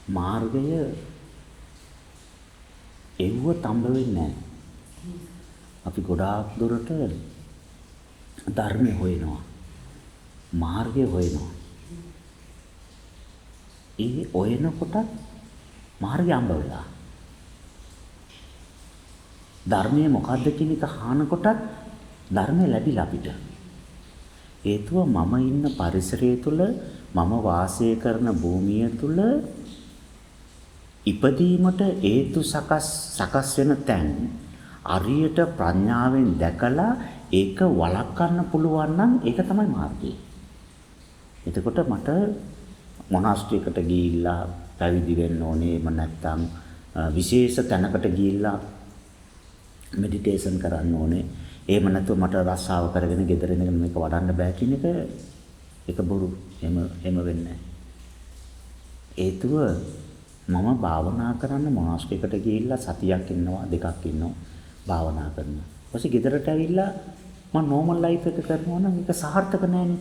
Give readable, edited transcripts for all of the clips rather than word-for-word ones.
මාර්ගය එව්ව තඹ වෙන්නේ නැහැ. අපි ගොඩාක් දුරට ධර්මය හොයනවා. මාර්ගය හොයනවා. ඒ හොයනකොට මාර්ගය හම්බ වෙලා. ධර්මයේ මොකද්ද කියන එක අහනකොටත් ධර්මය ලැබිලා අපිට. හේතුව මම ඉන්න පරිසරය තුල මම වාසය කරන භූමිය තුල ඉපදීමට හේතු සකස් වෙන තැන් අරියට ප්‍රඥාවෙන් දැකලා ඒක වළක්වන්න පුළුවන් නම් ඒක තමයි මාර්ගය. එතකොට මට මොනාස්ට්‍රියකට ගිහිල්ලා පැවිදි වෙන්න ඕනේ. එහෙම නැත්නම් විශේෂ තැනකට ගිහිල්ලා මෙඩිටේෂන් කරන්න ඕනේ. එහෙම නැත්නම් මට රස්සාව කරගෙන ගෙදර ඉඳගෙන මේක වඩන්න බෑ කියන එක බොරු. එහෙම වෙන්නේ නැහැ. හේතුව මම භාවනා කරන්න මොනාස්ට්‍රියකට ගිහිල්ලා සතියක් ඉන්නවා දෙකක් ඉන්නවා භාවනා කරනවා. ඊපස්සේ ගෙදරට ඇවිල්ලා මම නෝමල් ලයිෆ් එක කරනවා නම් ඒක සාර්ථක නෑනේ.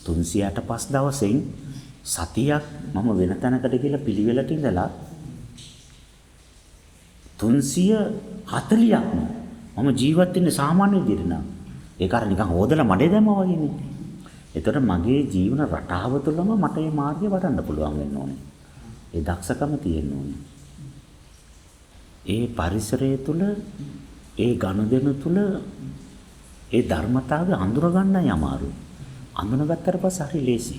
365 දවසෙන් සතියක් මම වෙන තැනකට ගිහලා පිළිවෙලට ඉඳලා 340ක් මම ජීවත් වෙන්නේ සාමාන්‍ය විදිහට නෑ. ඒක අර නිකන් හොදලා මඩේ දැම්මා වගේනේ. ඒතර මගේ ජීවන රටාව තුළම මට මේ මාර්ගය වඩන්න පුළුවන් වෙන්න ඕනේ. ඒ දක්ෂකම තියෙන්න ඕනේ. ඒ පරිසරය තුළ ඒ ගනුදෙනු තුළ ඒ ධර්මතාවය අඳුර ගන්නයි අමාරු. අඳුනගත්තට පස්සේ හරි ලේසි.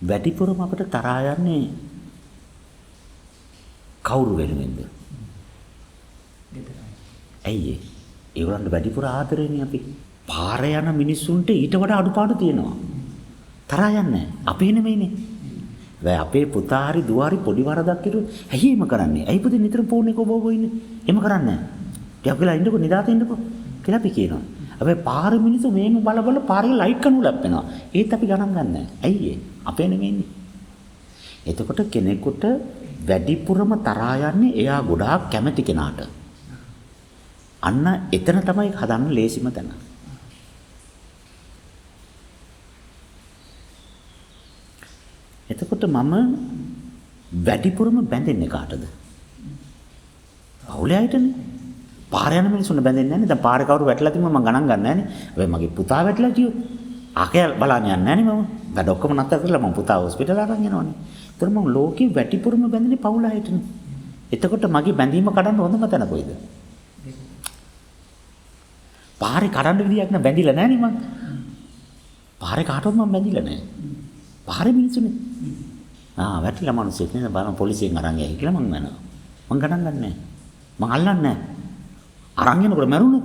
වැඩිපුරම අපිට තරහා යන්නේ කවුරු වෙනුවෙන්ද? ඇයි ඒ? ඒගොල්ලන්ට වැඩිපුර ආදරේනේ අපි. පාර යන මිනිස්සුන්ට ඊට වඩා අඩුපාඩු තියෙනවා. තරහා යන්නේ අපේ නෙමෙයිනේ. දැන් අපේ පුතා හරි දුව හරි පොඩි වරදක් කිරුවොත් ඇයි එහෙම කරන්නේ? ඇයි පුතේ නිතර ෆෝන් එක ඔබ ඉන්නේ? එහෙම කරන්නේ නැහැ. ටිකක් වෙලා ඉන්නකො නිදාත ඉන්නකො කියලා අපි කියනවා. හැබැයි පාර මිනිස්සු මේම බල පාරේ ලයිට් කනු ලැප්පෙනවා. ඒත් අපි ගණන් ගන්න නැහැ. ඇයි ඒ? අපේ නෙමෙයිනේ. එතකොට කෙනෙකුට වැඩිපුරම තරහා යන්නේ එයා ගොඩාක් කැමති කෙනාට. අන්න එතන තමයි හදන්න ලේසිම තැන. එතකොට මම වැඩිපුරම බැඳෙන්නේ කාටද? පවුලේ අයටනේ. පාර යන මිනිස්සුන්ට බැඳෙන්නේ නැහැ නේ. දැන් පාරේ කවුරු වැටලා තිබුණා මම ගණන් ගන්න නැහැ නේ. හැබැයි මගේ පුතා වැටලා කියෝ. ආකේ බලන්න යන්නේ නැහැ නේ මම. වැඩ ඔක්කොම නැත්තර කරලා මම පුතා හොස්පිටල් අරන් යනවානේ. ඒතර මම ලෝකේ වැඩිපුරම බැඳෙන්නේ පවුල අයටනේ. එතකොට මගේ බැඳීම කඩන්න හොඳම තැන කොයිද? පාරේ කඩන්න විදියක් නෑ බැඳිලා නෑනේ මං. පාරේ කාටවත් මම බැඳිලා නෑ. පාරේ මිනිස්සුනේ. වැටිලා මිනිස්සෙක් නේද බලන්න පොලිසියෙන් අරන් ගියා කියලා මං යනවා. මං ගණන් ගන්නෑ. මං අල්ලන්නේ නෑ. අරන් යනකොට මැරුණොත්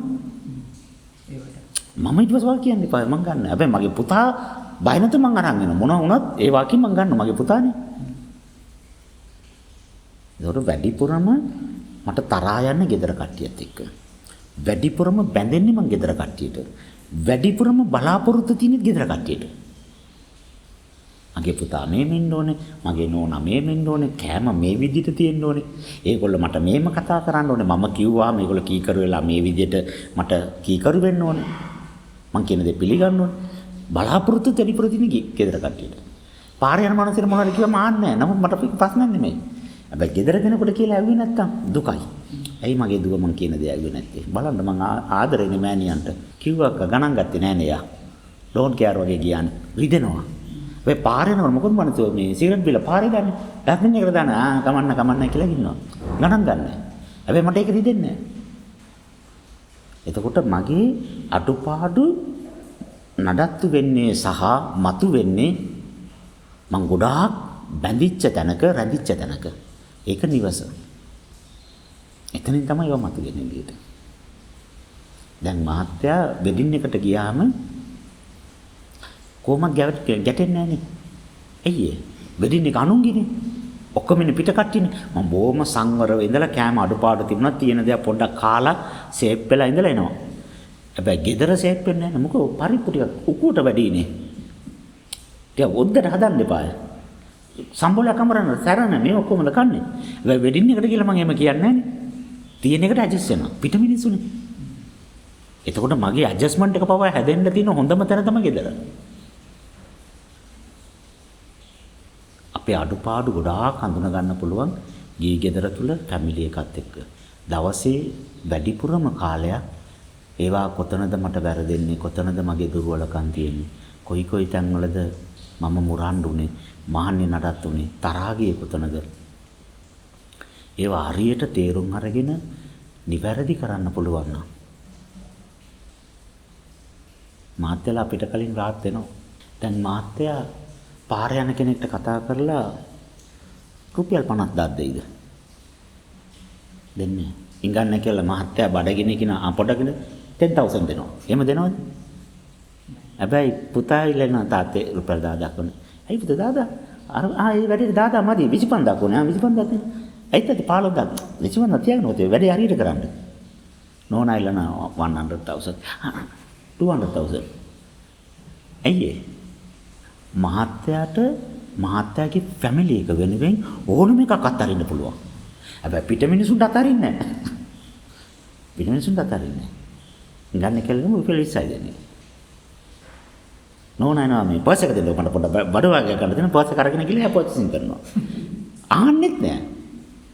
මම ඊට පස්සේ කියන්නේ පාය මං ගන්න. හැබැයි මගේ පුතා බය නැතුව මං අරන් යනවා. මොනවා වුණත් ඒ වාක්‍ය මං ගන්නවා මගේ පුතානේ. ඒකට වැඩිපුරම මට තරහා යන්නේ ගෙදර කට්ටියත් එක්ක. වැඩිපුරම බැඳෙන්නේ මං ගෙදර කට්ටියට. වැඩිපුරම බලාපොරොත්තු තියෙන්නේ ගෙදර කට්ටියට. මගේ පුතා මේ මෙන්න ඕනේ, මගේ නෝනා මේ මෙන්න ඕනේ, කෑම මේ විදිහට තියෙන්න ඕනේ. ඒගොල්ලෝ මට මේම කතා කරන්න ඕනේ. මම කිව්වා මේගොල්ලෝ කීකරු වෙලා මේ විදිහට මට කීකරු වෙන්න ඕනේ. මං කියන දේ පිළිගන්න ඕනේ. බලාපොරොත්තු දෙවිපුර තියෙන්නේ ගෙදර කට්ටියට. පාරේ යන මනුස්සයර මොනවද කිව්වම ආන්නේ නැහැ. නමුත් මට ප්‍රශ්නයක් නෙමෙයි. හැබැයි ගෙදර කෙනෙකුට කියලා ඇහුවේ නැත්තම් දුකයි. ඇයි මගේ දුව මං කියන දේ ඇහුවේ නැත්තේ? බලන්න මං ආදරේනේ මෑණියන්ට. කිව්වක්ක ගණන් ගත්තේ නෑනේ යා. ඩෝන්ට් කෙයාර් වගේ කියන්නේ. රිදෙනවා. වෙයි පාරේ යනකොට මොකද මනසෝ මේ සිගරට් බිල පාරේ ගන්න. ඩස්බින් එකට දාන කමන්න කියලා ඉන්නවා. ගණන් ගන්න. හැබැයි මට ඒක රිදෙන්නේ නෑ. එතකොට මගේ අඩුපාඩු නඩත්තු වෙන්නේ සහ මතු වෙන්නේ මං ගොඩාක් බැඳිච්ච තැනක රැඳිච්ච තැනක. ඒක නිවස. එතනින් තමයි ඒවා මතුවෙන්නේ එළියට. දැන් මහත්තයා වෙඩින් එකට ගියාම කොහොමද ගැටෙන්නේ නැහනේ. ඇයි ඒ? වෙඩින් එක අනුන්ගිනේ. ඔක්කොම ඉන්නේ පිට කට්ටියනේ. මම බොහොම සංවරව ඉඳලා කෑම අඩුපාඩු තිබුණා තියෙන දේ පොඩ්ඩක් කාලා සේප් වෙලා ඉඳලා එනවා. හැබැයි ගෙදර සේප් වෙන්නේ නැහැ. මොකද පරිප්පු ටික උකුවට වැඩිනේ. ටික ඔද්දට හදන්න එපාය. සම්බෝල කමරන සරණ මේ ඔක්කොමද කන්නේ. හැබැයි වෙඩින් එකට ගිහලා මම එහෙම කියන්නේ නැහනේ. තියෙන එකට ඇඩ්ජස්ට් වෙනවා. පිට මිනිස්සුනේ. එතකොට මගේ ඇඩ්ජස්ට්මන්ට් එක පවා හැදෙන්න තියෙන හොඳම තැන තමයි ගෙදර. අපේ අඩුපාඩු ගොඩාක් හඳුනා ගන්න පුළුවන් ගිහි ගෙදර තුල ෆැමිලි එකත් එක්ක. දවසේ වැඩිපුරම කාලයක් ඒවා කොතනද මට වැරදෙන්නේ, කොතනද මගේ දුර්වලකම් තියෙන්නේ, කොයි තැන්වලද මම මුරණ්ඩු උනේ, මහන්නේ නඩත් උනේ, තරහා ගියේ කොතනද? ඒවා හරියට තේරුම් අරගෙන නිවැරදි කරන්න පුළුවන් නම් මාත්‍යලා අපිට කලින් rahat වෙනවා. දැන් මාත්‍යා පාර යන කෙනෙක්ට කතා කරලා රුපියල් 50ක් දෙයිද? දෙන්නේ. ඉංගන්න කියලා මාත්‍යා බඩගිනි කියන පොඩගෙන 10000 දෙනවා. එහෙම දෙනවද? හැබැයි පුතා ඉල්ලන තාත්තේ රුපියල් 1000ක් වුණ. ඇයි පුතා 1000? අර ඒ වැඩේ 1000 මදි 25000ක් වුණා. 25000ක් දෙන්න. ඇයිද 15000ක් 25000 තියාගෙන ඔතේ වැඩේ හරියට කරන්න. නෝනා ඉල්ලන 100000. 200,000. ඇයි මහත්තයාගේ ෆැමිලි එක වෙනුවෙන් ඕනම එකක් අත්හරින්න පුළුවන්. හැබැයි පිට මිනිසුන්ට අත්හරින්නේ නැහැ. පිට මිනිසුන්ට අත්හරින්නේ නැහැ. ගන්න කෙල්ලම රුපියල් 20යි දෙන්නේ. නෝනා මේ පර්ස් එක දෙන්න මට පොඩ්ඩක් බඩ වගේ ගන්න දෙන්න පර්ස් එක අරගෙන ගිහලා පර්චේසින් කරනවා. ආන්නෙත් නැහැ.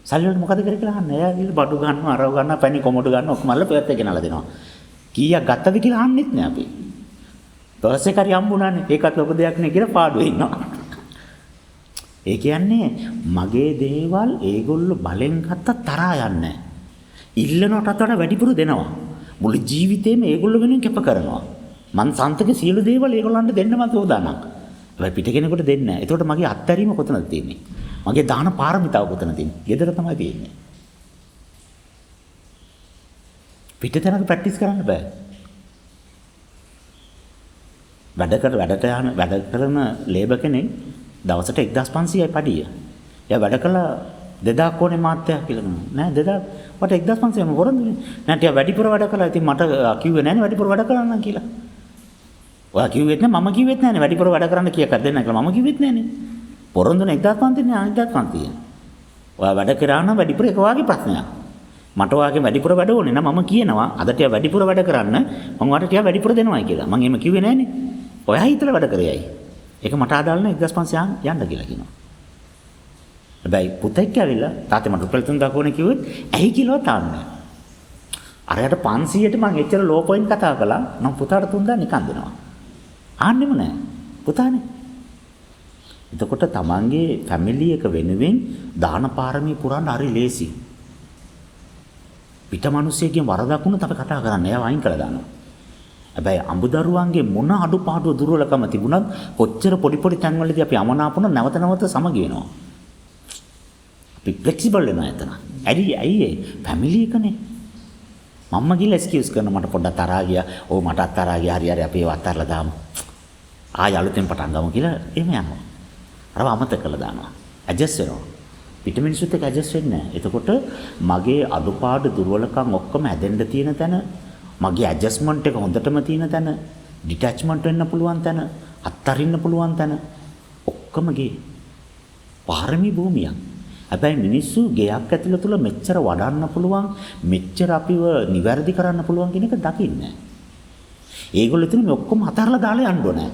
සල්ලි වලට මොකද කරේ කියලා අහන්න. එයා ගිහලා බඩු ගන්නවා, අරව ගන්නවා, පැණි කොමඩු ගන්නවා, ඔක්කොම අල්ල පර්ස් එක ගෙනල්ලා දෙනවා. කීයක් ගත්තද කියලා අහන්නෙත් නෑ අපි. පර්ස් එක හරි හම්බුණානේ. ඒකත් ලොකු දෙයක් නේ කියලා පාඩුවේ ඉන්නවා. ඒ කියන්නේ මගේ දේවල් ඒගොල්ලෝ බලෙන් ගත්ත තරහා යන්නේ. ඉල්ලනටත් වඩා වැඩිපුර දෙනවා. මුළු ජීවිතේම ඒගොල්ලෝ වෙනුවෙන් කැප කරනවා. මං සන්තකේ සියලු දේවල් ඒගොල්ලන්ට දෙන්න මම සෝදානම්. හැබැයි පිට කෙනෙකුට දෙන්නේ නෑ. ඒතකොට මගේ අත්හැරීම කොතනද තියෙන්නේ? මගේ දාන පාරමිතාව කොතනද තියෙන්නේ? ගෙදර තමයි තියෙන්නේ. පිටතනක ප්‍රැක්ටිස් කරන්න බෑ. වැඩ කරන ලේබර් කෙනෙක් දවසට 1500යි පඩිය. එයා වැඩ කළා 2000 ඕනේ මාත්‍යා කියලා නෝ. නෑ 2000 වට 1500 මම වරන්දුනේ. නෑ ටික වැඩිපුර වැඩ කළා. ඉතින් මට කිව්වේ නෑනේ වැඩිපුර වැඩ කරන්න කියලා. ඔයා කිව්වෙත් නෑ මම කිව්වෙත් නෑනේ වැඩිපුර වැඩ කරන්න කීයක් හරි දෙන්න කියලා. මම කිව්වෙත් නෑනේ. පොරොන්දුනේ 1500 නේ 1500. ඔයා වැඩ කරා නම් වැඩිපුර එක වාගේ ප්‍රශ්නයක්. මට වාගේ වැඩිපුර වැඩ ඕනේ නම් මම කියනවා අද ටික වැඩිපුර වැඩ කරන්න මම වාට ටික වැඩිපුර දෙනවායි කියලා. මම එහෙම කිව්වේ නෑනේ. ඔයා හිතලා වැඩ කරේයි. ඒක මට ආදාළ නැහැ 1500 යන්න කියලා කියනවා. හැබැයි පුතෙක් ඇවිල්ලා තාත්තේ මට රුපියල් 3000 ඕනේ කිව්වොත් ඇයි කියලා තාන්නේ. අරයට 500ට මම එච්චර ලෝ පොයින්ට් කතා කළා. නම් පුතාට 3000 නිකන් දෙනවා. ආන්නෙම නෑ. පුතානේ. එතකොට තමන්ගේ ෆැමිලි එක වෙනුවෙන් දාන පාරමී පුරන්න හරි ලේසි. පිට මිනිස්සෙක්ගෙන් වරදක් වුණොත් අපි කතා කරන්නේ එයාව අයින් කරලා දානවා. හැබැයි අඹදරුවන්ගේ මොන අඩුපාඩු දුර්වලකම තිබුණත් කොච්චර පොඩි තැන්වලදී අපි අමනාපුන නැවත සමග වෙනවා. අපි ෆ්ලෙක්සිබල් වෙනවා එතන. ඇයි ෆැමිලි එකනේ. මම්ම ගිහලා එක්ස්කියුස් කරන මට පොඩ්ඩක් තරහා ගියා. ඔව් මටත් තරහා ගියා. හරි අපි ඒව අත්හැරලා දාමු. ආය අලුතෙන් පටන් ගමු කියලා එහෙම යනවා. අරව අමතක කරලා දානවා. ඇඩ්ජස්ට් වෙනවා. පිට මිනිස්සුත් එක්ක ඇඩ්ජස්ට් වෙන්නේ නැහැ. එතකොට මගේ අඩුපාඩු දුර්වලකම් ඔක්කොම ඇදෙන්න තියෙන තැන, මගේ ඇඩ්ජස්ට්මන්ට් එක හොඳටම තියෙන තැන, ඩිටැච්මන්ට් වෙන්න පුළුවන් තැන, අත්තරින්න පුළුවන් තැන ඔක්කොම ගේ පාරමී භූමියක්. හැබැයි මිනිස්සු ගෙයක් ඇතුළත තුල මෙච්චර වඩන්න පුළුවන්, මෙච්චර අපිව නිවැරදි කරන්න පුළුවන් කියන එක දකින්නේ නැහැ. ඒගොල්ලෝ ඉතින් මේ ඔක්කොම අතහැරලා දාලා යන්න ඕනේ.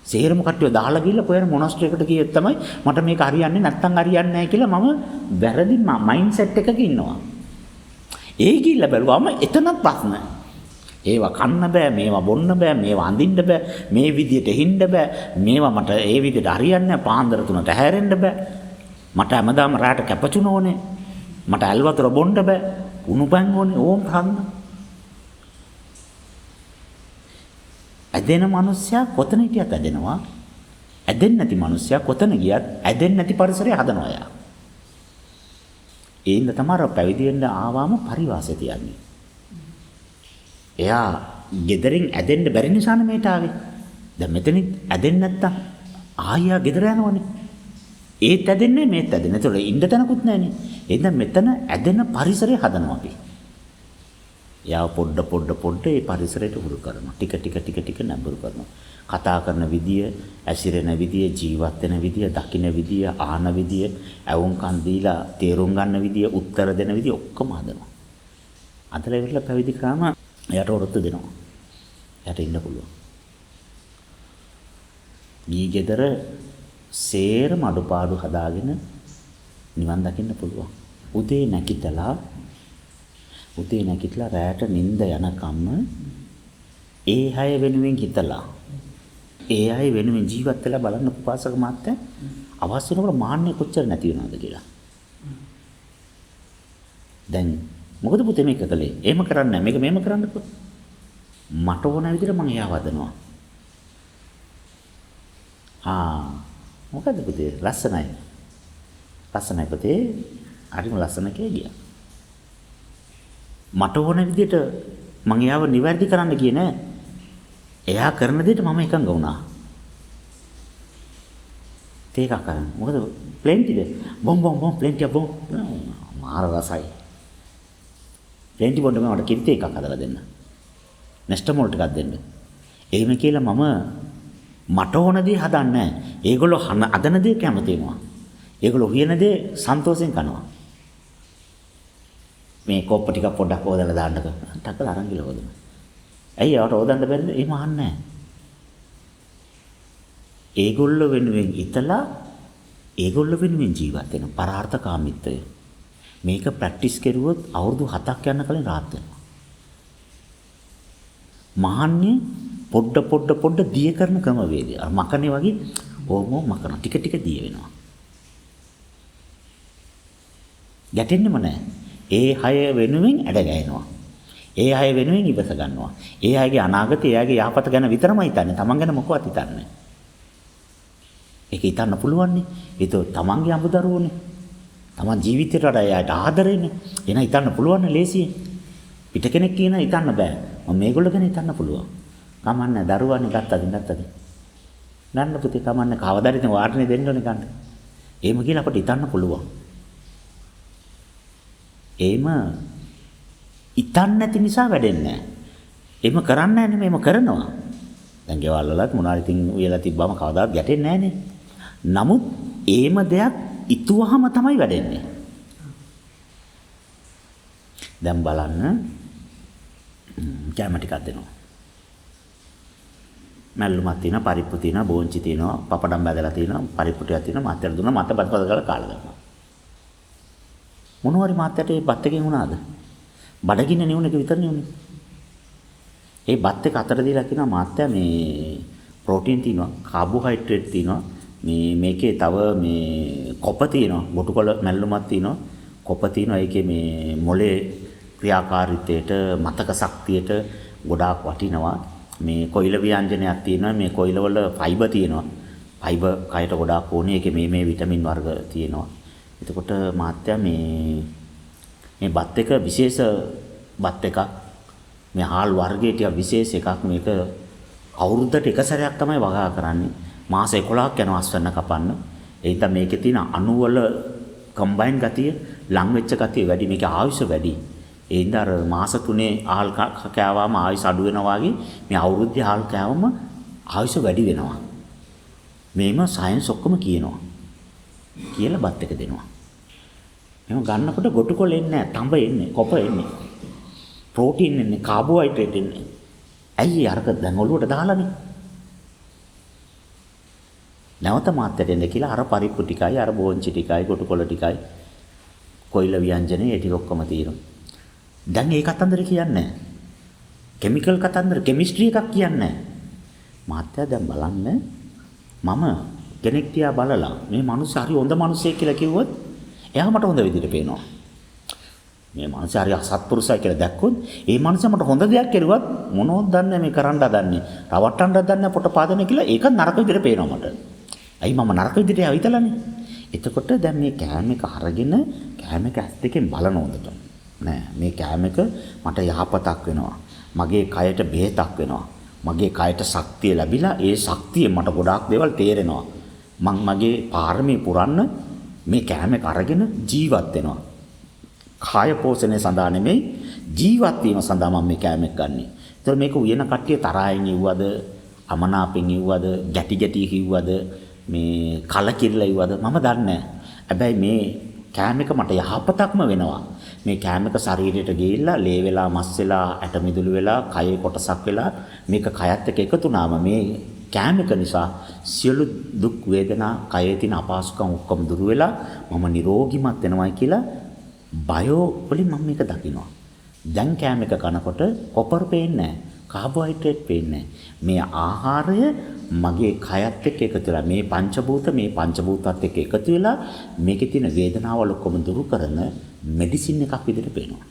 සේරම කට්ටිය දාලා ගිහලා කොහෙන් මොනස්ටර් එකට ගියෙත් තමයි මට මේක හරියන්නේ නැත්තම් හරියන්නේ නැහැ කියලා මම වැරදි මයින්ඩ්සෙට් එකක ඉන්නවා. ඒ ගිහිල්ලා බැලුවාම එතනත් ප්‍රශ්න. ඒවා කන්න බෑ, මේවා බොන්න බෑ, මේවා අඳින්න බෑ, මේ විදියට හින්න බෑ, මේවා මට ඒ විදියට හරියන්නේ නැහැ, පාන්දර 3ට හැරෙන්න බෑ. මට හැමදාම රාට කැපචුන ඕනේ. මට ඇල් වතුර බොන්න බෑ. උණු පෑන් ඕනේ. ඕම් කන්න. ඇදෙන මිනිස්සයා කොතන හිටියත් ඇදෙනවා. ඇදෙන්නේ නැති මිනිස්සයා කොතන ගියත් ඇදෙන්නේ නැති පරිසරය හදනවා යා. ඒ ඉන්න තමයි පැවිදි වෙන්න ආවම පරිවාසය තියන්නේ. එයා ගෙදරින් ඇදෙන්න බැරි නිසානේ මේට ආවේ. දැන් මෙතනින් ඇදෙන්නේ නැත්තම් ආයෙ ගෙදර යනවනේ. ඒත් ඇදෙන්නේ මේත් ඇදෙන්නේ. ඒතකොට ඉන්න තැනකුත් නැහනේ. එහෙනම් මෙතන ඇදෙන පරිසරය හදනවා අපි. යා පොඩ ඒ පරිසරයට හුරු කරනවා. ටික නැඹුරු කරනවා. කතා කරන විදිය, ඇසිරෙන විදිය, ජීවත් වෙන විදිය, දකින්න විදිය, ආහන විදිය, ඇවුම්කන් දීලා තේරුම් ගන්න විදිය, උත්තර දෙන විදිය ඔක්කොම හදනවා. අතල ඉවරලා පැවිදි කරාම එයාට වරොත්තු දෙනවා. එයාට ඉන්න පුළුවන්. මේ ගෙදර සේරම අඩුපාඩු හදාගෙන නිවන් දකින්න පුළුවන්. උදේ නැගිටලා රැට නිින්ද යනකම්ම ඒ අය වෙනුවෙන් හිතලා ඒ අය වෙනුවෙන් ජීවත් වෙලා බලන්න උපාසක මාත්‍යා අවශ්‍ය වෙනකොට මාන්නේ කොච්චර නැති වෙනවද කියලා. දැන් මොකද පුතේ මේක කළේ? එහෙම කරන්නේ නැහැ. මේක මෙහෙම කරන්නකෝ. මට ඕන විදිහට මම එයා වදනවා. මොකද පුතේ ලස්සනයි. ලස්සනයි පුතේ. හරිම ලස්සන කේගියා. මට ඕන විදිහට මම එයාව නිවැරදි කරන්න ගියේ නෑ. එයා කරන දෙයට මම එකඟ වුණා. ඒක කරන්න. මොකද ප්ලෙන්ටිද? බොම් ප්ලෙන්ටි බොම්. මාර රසයි. ප්ලෙන්ටි බොන්න මට කිරිත එකක් හදලා දෙන්න. නැස්ටමෝල් ටිකක් දෙන්න. එහෙම කියලා මම මට ඕන දේ හදන්නේ නැහැ. ඒගොල්ලෝ හදන දේ කැමති වෙනවා. ඒගොල්ලෝ උයන දේ සන්තෝෂෙන් කනවා. මේ කොප්ප ටික පොඩ්ඩක් හොදලා දාන්නක. ටක්කලා අරන් ගිහලා හොදන්න. ඇයි ඒවට හොදන්න බැරිද? එහෙම අහන්නේ නැහැ. ඒගොල්ලෝ වෙනුවෙන් ඉතලා ඒගොල්ලෝ වෙනුවෙන් ජීවත් වෙන පරාර්ථකාමීත්වය. මේක ප්‍රැක්ටිස් කරුවොත් අවුරුදු 7ක් යන කලින් rahat වෙනවා. මහන්නේ පොඩ දිය කරන ක්‍රමවේදය. අර මකනේ වගේ ඕම මකන ටික දිය වෙනවා. ගැටෙන්නෙම නැහැ. ඒ අය වෙනුවෙන් ඇඩ ගෑනවා. ඒ අය වෙනුවෙන් ඉවස ගන්නවා. ඒ අයගේ අනාගතය, ඒ අයගේ යහපත ගැන විතරමයි හිතන්නේ. තමන් ගැන මොකවත් හිතන්නේ නැහැ. ඒක හිතන්න පුළුවන් නේ. ඒක තමන්ගේ අමුදරුවෝනේ. තමන් ජීවිතේට වඩා එයාට ආදරෙන්නේ. එන හිතන්න පුළුවන් නේ ලේසියෙන්. පිට කෙනෙක් කියන හිතන්න බෑ. මම මේගොල්ලෝ ගැන හිතන්න පුළුවන්. කමන්නේ දරුවානේ ගත්තද? ගන්න පුතේ කමන්නේ කවදාද ඉතින් වාටනේ දෙන්න ඕනේ ගන්න. එහෙම කියලා අපිට හිතන්න පුළුවන්. එහෙම හිතන්නේ නැති නිසා වැඩෙන්නේ නැහැ. එහෙම කරන්නේ නැහැ නේ මේව කරනවා. දැන් ගෙවල් වලත් මොනවා ඉතින් උයලා තිබ්බම කවදාවත් ගැටෙන්නේ නැහැ නේ. නමුත් එහෙම දෙයක් ඉතුවහම තමයි වැඩෙන්නේ. දැන් බලන්න කැම ටිකක් දෙනවා. මැල්ලුමක් තියෙනවා, පරිප්පු තියෙනවා, බෝංචි තියෙනවා, පපඩම් බැදලා තියෙනවා, පරිප්පු ටිකක් තියෙනවා, මාත්‍යට දුන්නා, මත බත් කරලා කාලා ගන්නවා. මොනවාරි මාත්‍යට මේ බත් එකෙන් වුණාද? බඩගින්න නෙවුන එක විතරනේ උනේ. ඒ බත් එක අතර දීලා කියනවා මාත්‍යා මේ ප්‍රෝටීන් තියෙනවා, කාබෝහයිඩ්‍රේට් තියෙනවා, මේකේ තව මේ කොප තියෙනවා, බොටුකොළ මැල්ලුමක් තියෙනවා, කොප තියෙනවා. ඒකේ මේ මොලේ ක්‍රියාකාරීත්වයට, මතක ශක්තියට ගොඩාක් වටිනවා. මේ කොයිල ව්‍යංජනයක් තියෙනවා, මේ කොයිල වල ෆයිබර් තියෙනවා. ෆයිබර් කයට ගොඩාක් ඕනේ. ඒකේ මේ විටමින් වර්ග තියෙනවා. එතකොට මාත්‍යා මේ බත් එක විශේෂ බත් එකක්. මේ හාල් වර්ගයේ ටික විශේෂ එකක්. මේක අවුරුද්දට එක සැරයක් තමයි වගා කරන්නේ. මාස 11ක් යනවා අස්වැන්න කපන්න. ඒ හින්දා මේකේ තියෙන අණු වල කම්බයින් ගතිය, ලං වෙච්ච ගතිය වැඩි. මේකේ ආයුෂ වැඩි. ඒ හින්දා අර මාස 3 ආල් කෑවාම ආයුෂ අඩු වෙනවා වගේ මේ අවුරුද්දේ ආල් කෑවම ආයුෂ වැඩි වෙනවා. මේම සයන්ස් ඔක්කොම කියනවා. කියලා බත් එක දෙනවා. එහෙනම් ගන්නකොට ගොටුකොළ එන්නේ නැහැ, තඹ එන්නේ, කොප එන්නේ. ප්‍රෝටීන් එන්නේ, කාබෝහයිඩ්‍රේට් එන්නේ. ඇයි අරක දැන් ඔලුවට දාලානේ. නැවත මාත්‍යට එන්න කියලා අර පරිප්පු ටිකයි, අර බෝංචි ටිකයි, ගොටුකොළ ටිකයි, කොයිල ව්‍යංජනේ ඒ ටික ඔක්කොම තියෙනවා. දැන් ඒ කතන්දර කියන්නේ නැහැ. කිමිකල් කතන්දර, කෙමිස්ට්‍රි එකක් කියන්නේ නැහැ. මාත්‍යා දැන් බලන්න මම කෙනෙක් තියා බලලා මේ මිනිස්සු හරි හොඳ මිනිස්සෙක් කියලා කිව්වොත් එයා මට හොඳ විදිහට පේනවා. මේ මිනිස්සු හරි අසත්පුරුෂයි කියලා දැක්කොත් ඒ මිනිස්සු මට හොඳ දෙයක් කරුවත් මොනවද දන්නේ මේ කරන්න හදන්නේ. රවට්ටන්න හදන්නේ පොට පාදන්නේ කියලා ඒක නරක විදිහට පේනවා මට. ඇයි මම නරක විදිහට ඇවිතලානේ. එතකොට දැන් මේ කෑම එක අරගෙන කෑම එක ඇස් දෙකෙන් බලන හොඳට. නෑ මේ කෑම එක මට යහපතක් වෙනවා. මගේ කයට බෙහෙතක් වෙනවා. මගේ කයට ශක්තිය ලැබිලා ඒ ශක්තිය මට ගොඩාක් දේවල් තේරෙනවා. මං මගේ පාරමී පුරන්න මේ කෑම එක අරගෙන ජීවත් වෙනවා. කාය පෝෂණය සඳහා නෙමෙයි ජීවත් වීම සඳහා මම මේ කෑම එක ගන්නෙ. ඒතර මේක උයන කට්ටිය තරහින් ඉව්වද, අමනාපෙන් ඉව්වද, ගැටි කිව්වද, මේ කලකිරලා ඉව්වද මම දන්නේ නැහැ. හැබැයි මේ කෑම එක මට යහපතක්ම වෙනවා. මේ කෑම එක ශරීරයට ගිහිල්ලා ලේ වෙලා, මස් වෙලා, ඇට මිදුළු වෙලා, කයේ කොටසක් වෙලා මේක කයත් එක්ක එකතු වුණාම මේ කෑම එක නිසා සියලු දුක් වේදනා කයේ තියෙන අපහසුකම් ඔක්කොම දුර වෙලා මම නිරෝගිමත් වෙනවයි කියලා බයෝ වලින් මම මේක දකිනවා. දැන් කෑම එක කනකොට කොපර් පේන්නේ නැහැ. කාබෝහයිඩ්‍රේට් පේන්නේ නැහැ. මේ ආහාරය මගේ කයත් එක්ක එකතු වෙලා මේ පංචභූතත් එක්ක එකතු වෙලා මේකේ තියෙන වේදනාවල් ඔක්කොම දුරු කරන මෙඩිසින් එකක් විදිහට පේනවා.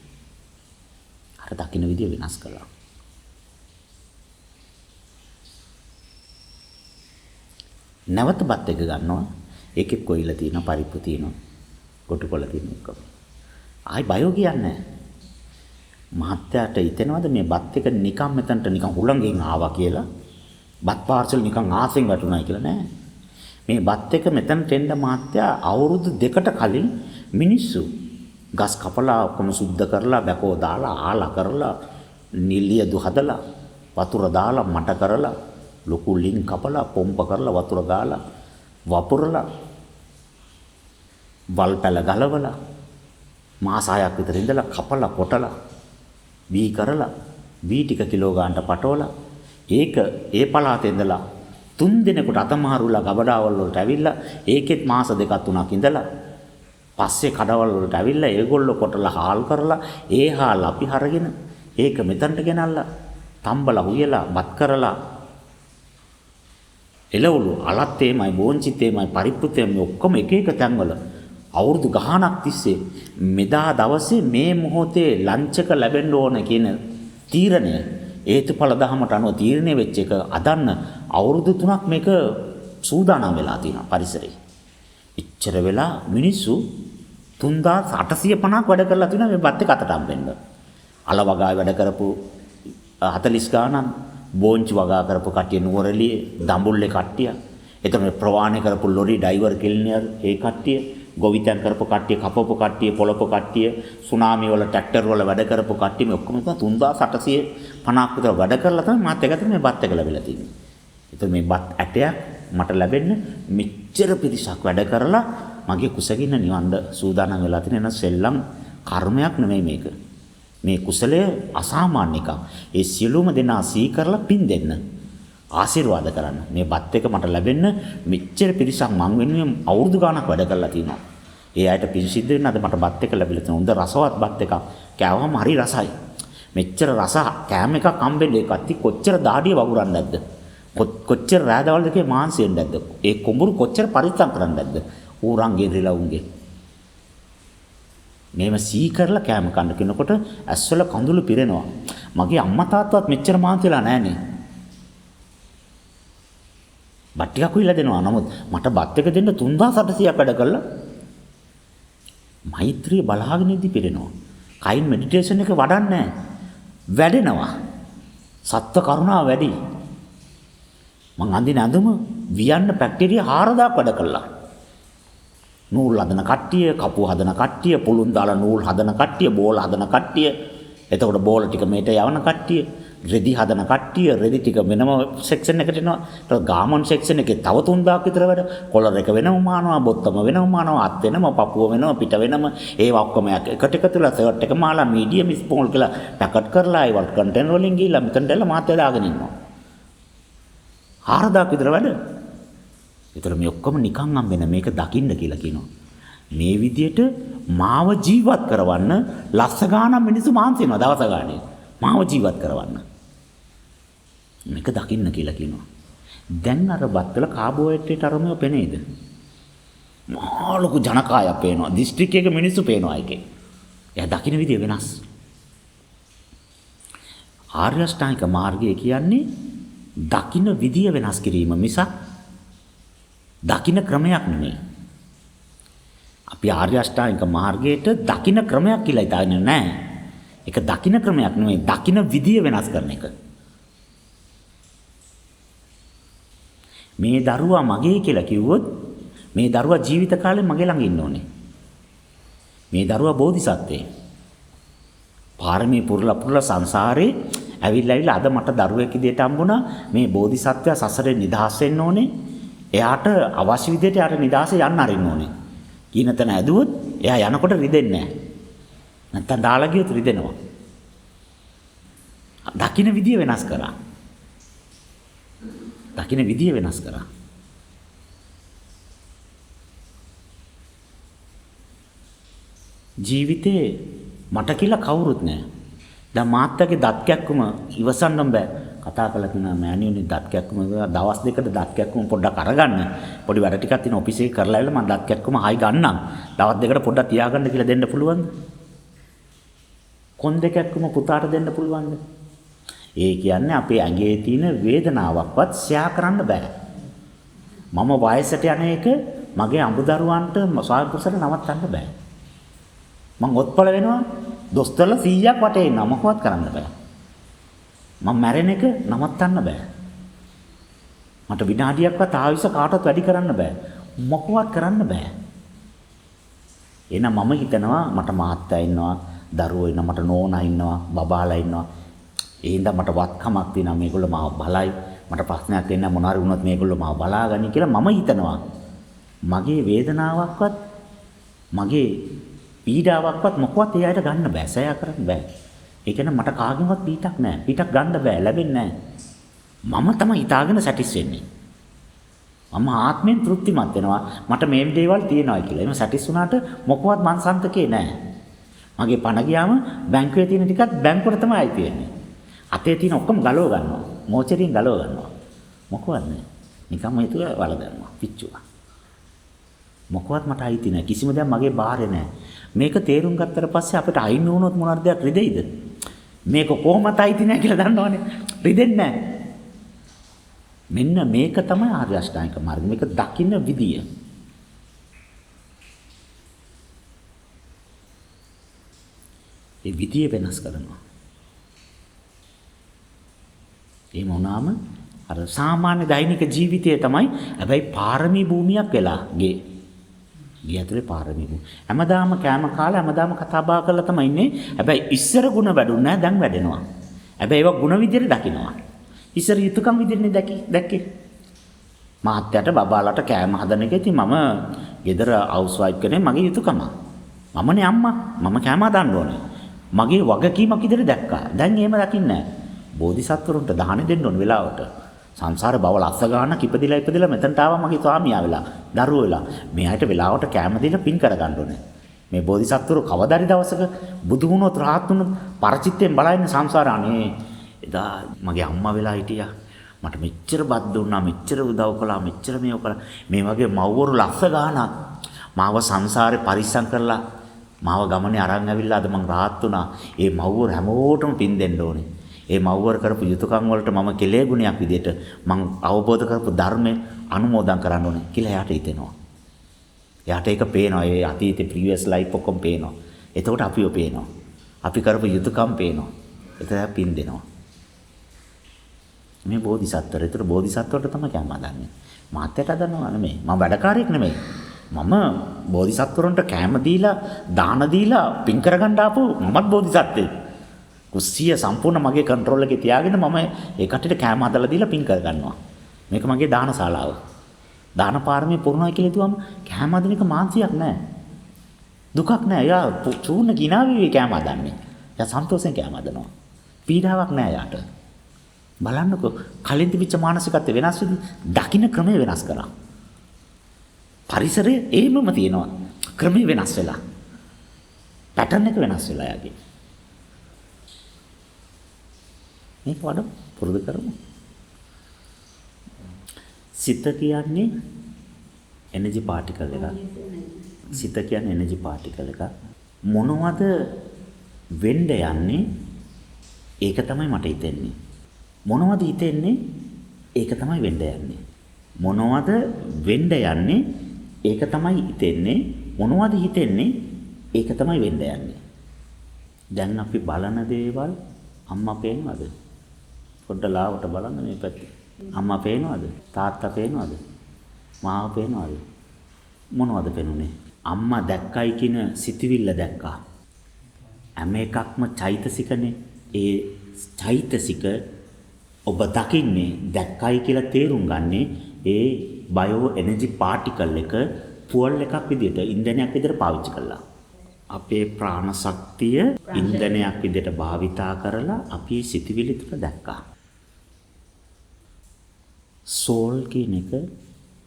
අර දකින්න විදිය වෙනස් කළා. නැවත බත් එක ගන්නවා. ඒකේ කොයිල තියෙනවා, පරිප්පු තියෙනවා, කොටුකොළ තියෙනවා ඔක්කොම. ආයි බයෝ කියන්නේ මහත්තයාට හිතෙනවද මේ බත් එක නිකන් මෙතනට නිකන් හුළඟෙන් ආවා කියලා? බත් පාර්සල් නිකන් ආසෙන් වැටුණායි කියලා නෑ. මේ බත් එක මෙතනට එන්න මහත්තයා අවුරුදු 2කට කලින් මිනිස්සු ගස් කපලා ඔක්කොම සුද්ධ කරලා බැකෝ දාලා ආලා කරලා නිලියදු හදලා වතුර දාලා මට කරලා ලොකු ලින් කපලා පොම්ප කරලා වතුර ගාලා වපුරලා වල් පැල ගලවලා මාස 6ක් විතර ඉඳලා කපලා කොටලා වී කරලා වී ටික කිලෝ ගන්නට පටවලා ඒක ඒ පළාතේ ඉඳලා 3 දිනකට අතමාරුලා ගබඩාවල් වලට ඇවිල්ලා ඒකෙත් මාස 2ක් 3ක් ඉඳලා පස්සේ කඩවල් වලට ඇවිල්ලා ඒගොල්ලෝ කොටලා හාල් කරලා ඒ හාල් අපි හරගෙන ඒක මෙතනට ගෙනල්ලා තම්බලා හුයලා බත් කරලා එළවලු අලත් එමය බෝංචිත් එමය පරිප්පුත් එමය ඔක්කොම එක එක තැන්වල අවුරුදු ගාණක් තිස්සේ මෙදා දවසේ මේ මොහොතේ ලන්ච් එක ලැබෙන්න ඕන කියන තීරණය හේතුඵල ධහමට අනුව තීරණය වෙච්ච එක අදන්න අවුරුදු 3ක් මේක සූදානම් වෙලා තියෙනවා පරිසරේ. ඉච්චර වෙලා මිනිස්සු 3850ක් වැඩ කරලා තියෙනවා මේ බත් එක අතට හම්බෙන්න. අල වගාවේ වැඩ කරපු 40 ගාණක් බෝංචි වගා කරපු කට්ටිය නුවරඑළියේ දඹුල්ලේ කට්ටිය. එතන ප්‍රවාහණය කරපු ලොරි ඩ්‍රයිවර් කිල්නියර් ඒ කට්ටිය, ගොවිතැන් කරපු කට්ටිය, කපපු කට්ටිය, පොළපු කට්ටිය, සුනාමි වල ට්‍රැක්ටර් වල වැඩ කරපු කට්ටිය මේ ඔක්කොම 3850ක් විතර වැඩ කරලා තමයි මාත් එකතු මේ බත් එක ලැබිලා තියෙන්නේ. ඒතර මේ බත් ඇටයක් මට ලැබෙන්න මෙච්චර පිරිසක් වැඩ කරලා මගේ කුසගින්න නිවන්න සූදානම් වෙලා තියෙන සෙල්ලම් කර්මයක් නෙමෙයි මේක. මේ කුසලය අසාමාන්‍ය එකක්. ඒ සියලුම දෙනා සී කරලා පින් දෙන්න. ආශිර්වාද කරන්න. මේ බත් එක මට ලැබෙන්න මෙච්චර පිරිසක් මං වෙනුවෙන් අවුරුදු ගාණක් වැඩ කරලා තිනවා. ඒ අයට පින් සිද්ධ වෙන්න අද මට බත් එක ලැබිලා තියෙනවා. හොඳ රසවත් බත් එකක්. කෑවම හරි රසයි. මෙච්චර රස කෑම එකක් හම්බෙන්නේ ඒ කට්ටි කොච්චර දාඩිය වගුරන්නේ නැද්ද? කොච්චර රෑදවල් දෙකේ මාංශයෙන් නැද්ද? ඒ කුඹුරු කොච්චර පරිස්සම් කරන්නේ නැද්ද? ඌරන්ගේ රිලවුන්ගේ. මේව සී කරලා කෑම කන්න කෙනකොට ඇස්වල කඳුළු පිරෙනවා. මගේ අම්මා තාත්තවත් මෙච්චර මාන්ති වෙලා නැහනේ. බත් ටිකක් උයිලා දෙනවා. නමුත් මට බත් එක දෙන්න 3800ක් වැඩ කළා. මෛත්‍රිය බලාගෙන ඉඳි පිරෙනවා. කයින් මෙඩිටේෂන් එක වඩන්නේ වැඩෙනවා. සත්ත්ව කරුණාව වැඩි. මං අඳින ඇඳුම වියන්න බැක්ටීරියා 4000ක් වැඩ කළා. නූල් හදන කට්ටිය, කපු හදන කට්ටිය, පුළුන් දාලා නූල් හදන කට්ටිය, බෝල හදන කට්ටිය, එතකොට බෝල ටික මේට යවන කට්ටිය, රෙදි හදන කට්ටිය, රෙදි ටික වෙනම සෙක්ෂන් එකට එනවා. ඊට ගාමන් සෙක්ෂන් එකේ තව 3000ක් විතර වැඩ. කොලර් එක වෙනම මානවා, බොත්තම වෙනම මානවා, අත් වෙනම, පපුව වෙනම, පිට වෙනම. ඒවා ඔක්කොම එකට එකතුලා සර්ට් එක මාලා මීඩියම් ස්මෝල් කියලා පැකට් කරලා ඒවල් කන්ටේනර් වලින් ගිහලා මෙතනට එලා මාත් දාගෙන ඉන්නවා. 4000ක් විතර වැඩ. ඒතර මේ ඔක්කොම නිකන් හම්බෙන මේක දකින්න කියලා කියනවා. මේ විදියට මාව ජීවත් කරවන්න ලස්ස ගානක් මිනිස්සු මාන්සි වෙනවා දවස ගානේ. මාව ජීවත් කරවන්න. මේක දකින්න කියලා කියනවා. දැන් අර බත්වල කාබෝහයිඩ්‍රේට් අරමුණ පෙනේද? මහා ලොකු ජනකායක් පේනවා. දිස්ත්‍රික්කයක මිනිස්සු පේනවා එකේ. එයා දකින්න විදිය වෙනස්. ආර්ය අෂ්ටාංගික මාර්ගය කියන්නේ දකින්න විදිය වෙනස් කිරීම මිසක් දකින්න ක්‍රමයක් නෙමෙයි. අපි ආර්ය අෂ්ටාංගික මාර්ගයට දකින්න ක්‍රමයක් කියලා හිතාගෙන නැහැ. ඒක දකින්න ක්‍රමයක් නෙමෙයි, දකින්න විදිය වෙනස් කරන එක. මේ දරුවා මගේ කියලා කිව්වොත් මේ දරුවා ජීවිත කාලෙම මගේ ළඟ ඉන්න ඕනේ. මේ දරුවා බෝධිසත්වයෙක්. පාරමී පුරලා සංසාරේ ඇවිල්ලා අද මට දරුවෙක් විදියට හම්බුණා. මේ බෝධිසත්වයා සසරේ නිදහස් වෙන්න ඕනේ. එයාට අවශ්‍ය විදියට යාට නිදහසේ යන්න අරින්න ඕනේ. කියන තැන ඇදුවොත් එයා යනකොට රිදෙන්නේ නැහැ. නැත්තම් දාලා ගියොත් රිදෙනවා. දකින්න විදිය වෙනස් කරා. දකින්න විදිය වෙනස් කරා. ජීවිතේ මට කියලා කවුරුත් නැහැ. දැන් මාත්‍යාගේ දත් කැක්කුම ඉවසන්න බෑ. කතා කළා කියනවා මෑණියෝනේ දත් කැක්කුම දවස් දෙකකට දත් කැක්කුම පොඩ්ඩක් අරගන්න. පොඩි වැඩ ටිකක් තියෙන ඔෆිස් එකේ කරලා ආවිල්ලා මම දත් කැක්කුම ආයි ගන්නම්. දවස් දෙකකට පොඩ්ඩක් තියාගන්න කියලා දෙන්න පුළුවන්ද? කොන් දෙකක්ම පුතාට දෙන්න පුළුවන්ද? ඒ කියන්නේ අපේ ඇඟේ තියෙන වේදනාවක්වත් ෂෙයා කරන්න බෑ. මම වයසට යන එක මගේ අඹදරුවන්ට සායකුසල නවත්තන්න බෑ. මං ඔත්පල වෙනවා දොස්තරලා 100ක් වටේ ඉන්නවා මොකවත් කරන්න බෑ. මම මැරෙන එක නවත්තන්න බෑ. මට විනාඩියක්වත් ආයුෂ කාටවත් වැඩි කරන්න බෑ. මොකවත් කරන්න බෑ. එහෙනම් මම හිතනවා මට මාත්‍යා ඉන්නවා, දරුවෝ ඉන්නවා, මට නෝනා ඉන්නවා, බබාලා ඉන්නවා. ඒ හින්දා මට වත්කමක් තියෙනවා මේගොල්ලෝ මාව බලයි. මට ප්‍රශ්නයක් වෙන්න මොනාරි වුණොත් මේගොල්ලෝ මාව බලාගනි කියලා මම හිතනවා. මගේ වේදනාවක්වත් මගේ පීඩාවක්වත් මොකවත් ඒ අයට ගන්න බෑ. සෑය කරන්න බෑ. ඒ කියන්නේ මට කාගෙන්වත් පීඩක් නැහැ. පීඩක් ගන්න බෑ. ලැබෙන්නේ නැහැ. මම තමයි හිතාගෙන සැටිස් වෙන්නේ. මම ආත්මෙන් තෘප්තිමත් වෙනවා. මට මේ දේවල් තියෙනවා කියලා. එහෙම සැටිස් වුණාට මොකවත් මං සන්තකේ නැහැ. මගේ පණ ගියාම බැංකුවේ තියෙන ටිකත් බැංකුවට තමයි ආයි තියෙන්නේ. අතේ තියෙන ඔක්කොම ගලව ගන්නවා. මෝචරින් ගලව ගන්නවා. මොකවත් නැහැ. නිකම්ම හිතුව වල ගන්නවා. පිච්චුවා. මොකවත් මට අයිති නැහැ. කිසිම දෙයක් මගේ බාහිර නැහැ. මේක තේරුම් ගත්තට පස්සේ අපිට අයින් වුණොත් මොනවාද දෙයක් රිදෙයිද? මේක කොහොමද අයිති නැහැ කියලා දන්නවනේ. රිදෙන්නේ නැහැ. මෙන්න මේක තමයි ආර්ය අෂ්ටාංගික මාර්ගය. මේක දකින්න විදිය. ඒ විදිය වෙනස් කරනවා. ඒ මොනවාම අර සාමාන්‍ය දෛනික ජීවිතයේ තමයි හැබැයි පාරමී භූමියක් වෙලා ගේ. ගේ ඇතුලේ පාරමී භූමිය. හැමදාම කෑම කාලා හැමදාම කතා බහ කරලා තමයි ඉන්නේ. හැබැයි ඉස්සර ಗುಣ වැඩුන්නේ නැහැ දැන් වැඩෙනවා. හැබැයි ඒවා ಗುಣ විදියට දකින්නවා. ඉස්සර යුතුයකම් විදියනේ දැක්කේ. මාත්‍යට බබාලට කෑම හදන එක ඉතින් මම ගෙදර හවුස් වයිෆ් කෙනෙක් මගේ යුතුයකම. මමනේ අම්මා. මම කෑම හදන්න ඕනේ. මගේ වගකීමක් විදියට දැක්කා. දැන් එහෙම දකින්නේ නැහැ. බෝධිසත්වරුන්ට දාන දෙන්න ඕන වෙලාවට. සංසාර බව ලස්ස ගන්න කිපදිලා මෙතනට ආවා මගේ ස්වාමියා වෙලා. දරුවෝ වෙලා. මේ අයට වෙලාවට කෑම දීලා පින් කර ගන්න ඕනේ. මේ බෝධිසත්වරු කවදාරි දවසක බුදු වුණොත් රහත් වුණොත් පරචිත්තෙන් බලන්නේ සංසාර අනේ එදා මගේ අම්මා වෙලා හිටියා. මට මෙච්චර බත් දුන්නා, මෙච්චර උදව් කළා, මෙච්චර මේව කළා. මේ වගේ මව්වරු ලස්ස ගානක් මාව සංසාරේ පරිස්සම් කරලා මාව ගමනේ අරන් ඇවිල්ලා අද මං රහත් වුණා. ඒ මව්වරු හැමෝටම පින් දෙන්න ඕනේ. ඒ මව්වර කරපු යුතුයකම් වලට මම කෙලේ ගුණයක් විදියට මං අවබෝධ කරපු ධර්මය අනුමෝදන් කරන්න ඕනේ කියලා එයාට හිතෙනවා. එයාට ඒක පේනවා. ඒ අතීතේ ප්‍රීවියස් ලයිෆ් ඔක්කොම පේනවා. එතකොට අපිව පේනවා. අපි කරපු යුතුයකම් පේනවා. ඒක පින් දෙනවා. මේ බෝධිසත්වර. ඒතර බෝධිසත්වරට තමයි කැම හදන්නේ. මාත්‍යට හදනවා නෙමෙයි. මම වැඩකාරයෙක් නෙමෙයි. මම බෝධිසත්වරන්ට කැම දීලා දාන දීලා පින් කරගන්න ආපු මමත් බෝධිසත්වෙක්. කුස්සිය සම්පූර්ණ මගේ කන්ට්‍රෝල් එකේ තියාගෙන මම ඒ කට්ටියට කැම හදලා දීලා පින් කරගන්නවා. මේක මගේ දානශාලාව. දාන පාරමී පුරුණයි කියලා හිතුවම කැම හදන එක මානසියක් නෑ. දුකක් නෑ. යා චූර්ණ කිනාවේ කැම හදන්නේ. යා සන්තෝෂෙන් කැම හදනවා. පීඩාවක් නෑ යාට. බලන්නකෝ කලින් තිබිච්ච මානසිකත්වය වෙනස් වෙදි දකින්න ක්‍රමය වෙනස් කරා. පරිසරයේ එහෙමම තියෙනවා. ක්‍රමය වෙනස් වෙලා. පැටර්න් එක වෙනස් වෙලා යගේ. මේක වඩ පුරුදු කරමු. සිත කියන්නේ එනර්ජි පාටිකල් එකක්. සිත කියන්නේ එනර්ජි පාටිකල් එකක්. මොනවද වෙන්න යන්නේ? ඒක තමයි මට හිතෙන්නේ. මොනවද හිතෙන්නේ? ඒක තමයි වෙන්න යන්නේ. මොනවද වෙන්න යන්නේ? ඒක තමයි හිතෙන්නේ. මොනවද හිතෙන්නේ? ඒක තමයි වෙන්න යන්නේ. දැන් අපි බලන දේවල් අම්මා පේනවද? පොඩ්ඩ ලාවට බලන්න මේ පැත්තේ. අම්මා පේනවද? තාත්තා පේනවද? මාව පේනවද? මොනවද පේනුනේ? අම්මා දැක්කයි කියන සිතවිල්ල දැක්කා. හැම එකක්ම චෛතසිකනේ. ඒ චෛතසික ඔබ දකින්නේ දැක්කයි කියලා තේරුම් ගන්නේ ඒ බයෝ එනර්ජි පාටිකල් එක ෆුවල් එකක් විදිහට ඉන්ධනයක් විදිහට පාවිච්චි කළා. අපේ ප්‍රාණ ශක්තිය ඉන්ධනයක් විදිහට භාවිතා කරලා අපි සිතවිලි තුන දැක්කා. සෝල් කියන එක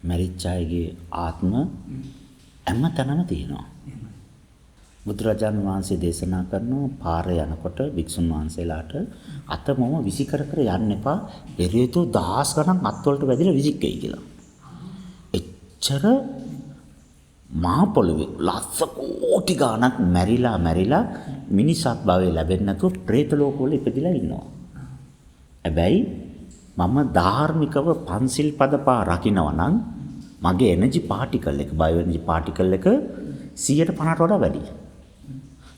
මැරිච්ච අයගේ ආත්ම හැම තැනම තියෙනවා. බුදුරජාණන් වහන්සේ දේශනා කරනවා පාරේ යනකොට භික්ෂුන් වහන්සේලාට අත මොම විසි කර කර යන්න එපා. පෙරේතෝ දහස් ගණන් අත්වලට වැදිලා විසික්කයි කියලා. එච්චර මහ පොළොවේ ලක්ෂ කෝටි ගණක් මැරිලා මිනිසත් භවයේ ලැබෙන්නේ නැතුව പ്രേත ලෝකවල ඉපදිලා ඉන්නවා. හැබැයි මම ධාර්මිකව පන්සිල් පද පහ රකින්නවා නම් මගේ එනර්ජි පාටිකල් එක බයෝ එනර්ජි පාටිකල් එක 150ට වඩා වැඩි.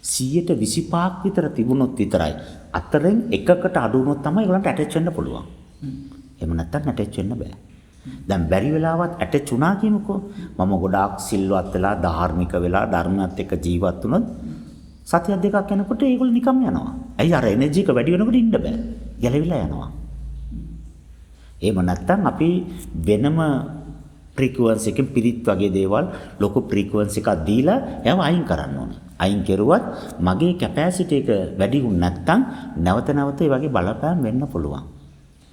125ක් විතර තිබුණොත් විතරයි අතරින් එකකට අඩු වුණොත් තමයි ඒගොල්ලන්ට ඇටච් වෙන්න පුළුවන්. එහෙම නැත්නම් ඇටච් වෙන්න බෑ. දැන් බැරි වෙලාවත් ඇටච් වුණා කියමුකෝ. මම ගොඩාක් සිල්වත් වෙලා ධාර්මික වෙලා ධර්මයත් එක්ක ජීවත් වුණොත් සතිය දෙකක් යනකොට ඒගොල්ලෝ නිකම් යනවා. ඇයි අර එනර්ජි එක වැඩි වෙනකොට ඉන්න බෑ. ගැලවිලා යනවා. එහෙම නැත්නම් අපි වෙනම ෆ්‍රීකවන්සි එකකින් පිරිත් වගේ දේවල් ලොකු ෆ්‍රීකවන්සි එකක් දීලා ඒව අයින් කරන්න ඕනේ. අයින් කරුවත් මගේ කැපැසිටි එක වැඩි වුණ නැත්නම් නැවත ඒ වගේ බලපෑම් වෙන්න පුළුවන්.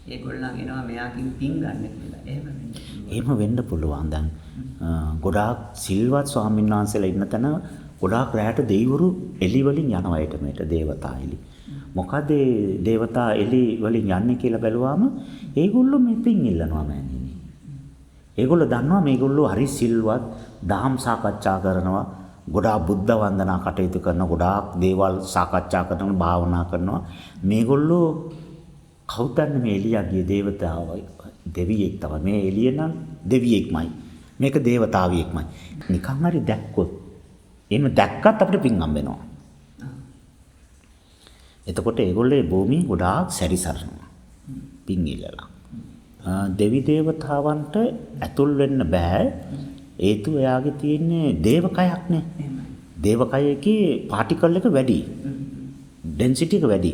ඒගොල්ලන් එනවා මෙයාකින් පින් ගන්න කියලා. එහෙම වෙන්න පුළුවන්. දැන් ගොඩාක් සිල්වත් ස්වාමීන් වහන්සේලා ඉන්න තැන ගොඩාක් රැයට දෙවිවරු එළි වලින් යනවා ඊට මේට දේවතා එළි. මොකද දේවතා එළි වලින් යන්නේ කියලා බැලුවාම ඒගොල්ලෝ මේ පින් ඉල්ලනවා මෑණියනි. ඒගොල්ලෝ දන්නවා මේගොල්ලෝ හරි සිල්වත්, දහම් සාකච්ඡා කරනවා, ගොඩාක් බුද්ධ වන්දනා කටයුතු කරන, ගොඩාක් දේවල් සාකච්ඡා කරනවා, භාවනා කරනවා. මේගොල්ලෝ කවුදන්න මේ එළියගේ දේවතාවයි දෙවියෙක් තමයි. මේ එළිය නම් දෙවියෙක්මයි. මේක දේවතාවියෙක්මයි. නිකන් හරි දැක්කොත් එහෙම දැක්කත් අපිට පින් හම්බෙනවා. එතකොට ඒගොල්ලෝ භූමිය ගොඩාක් සැරිසරනවා. පින් ඉල්ලලා. දෙවි දේවතාවන්ට ඇතුල් වෙන්න බෑ. හේතුව එයාගේ තියෙන්නේ දේවකයක්නේ. දේවකයකේ පාටිකල් එක වැඩි. ඩෙන්සිටි එක වැඩි.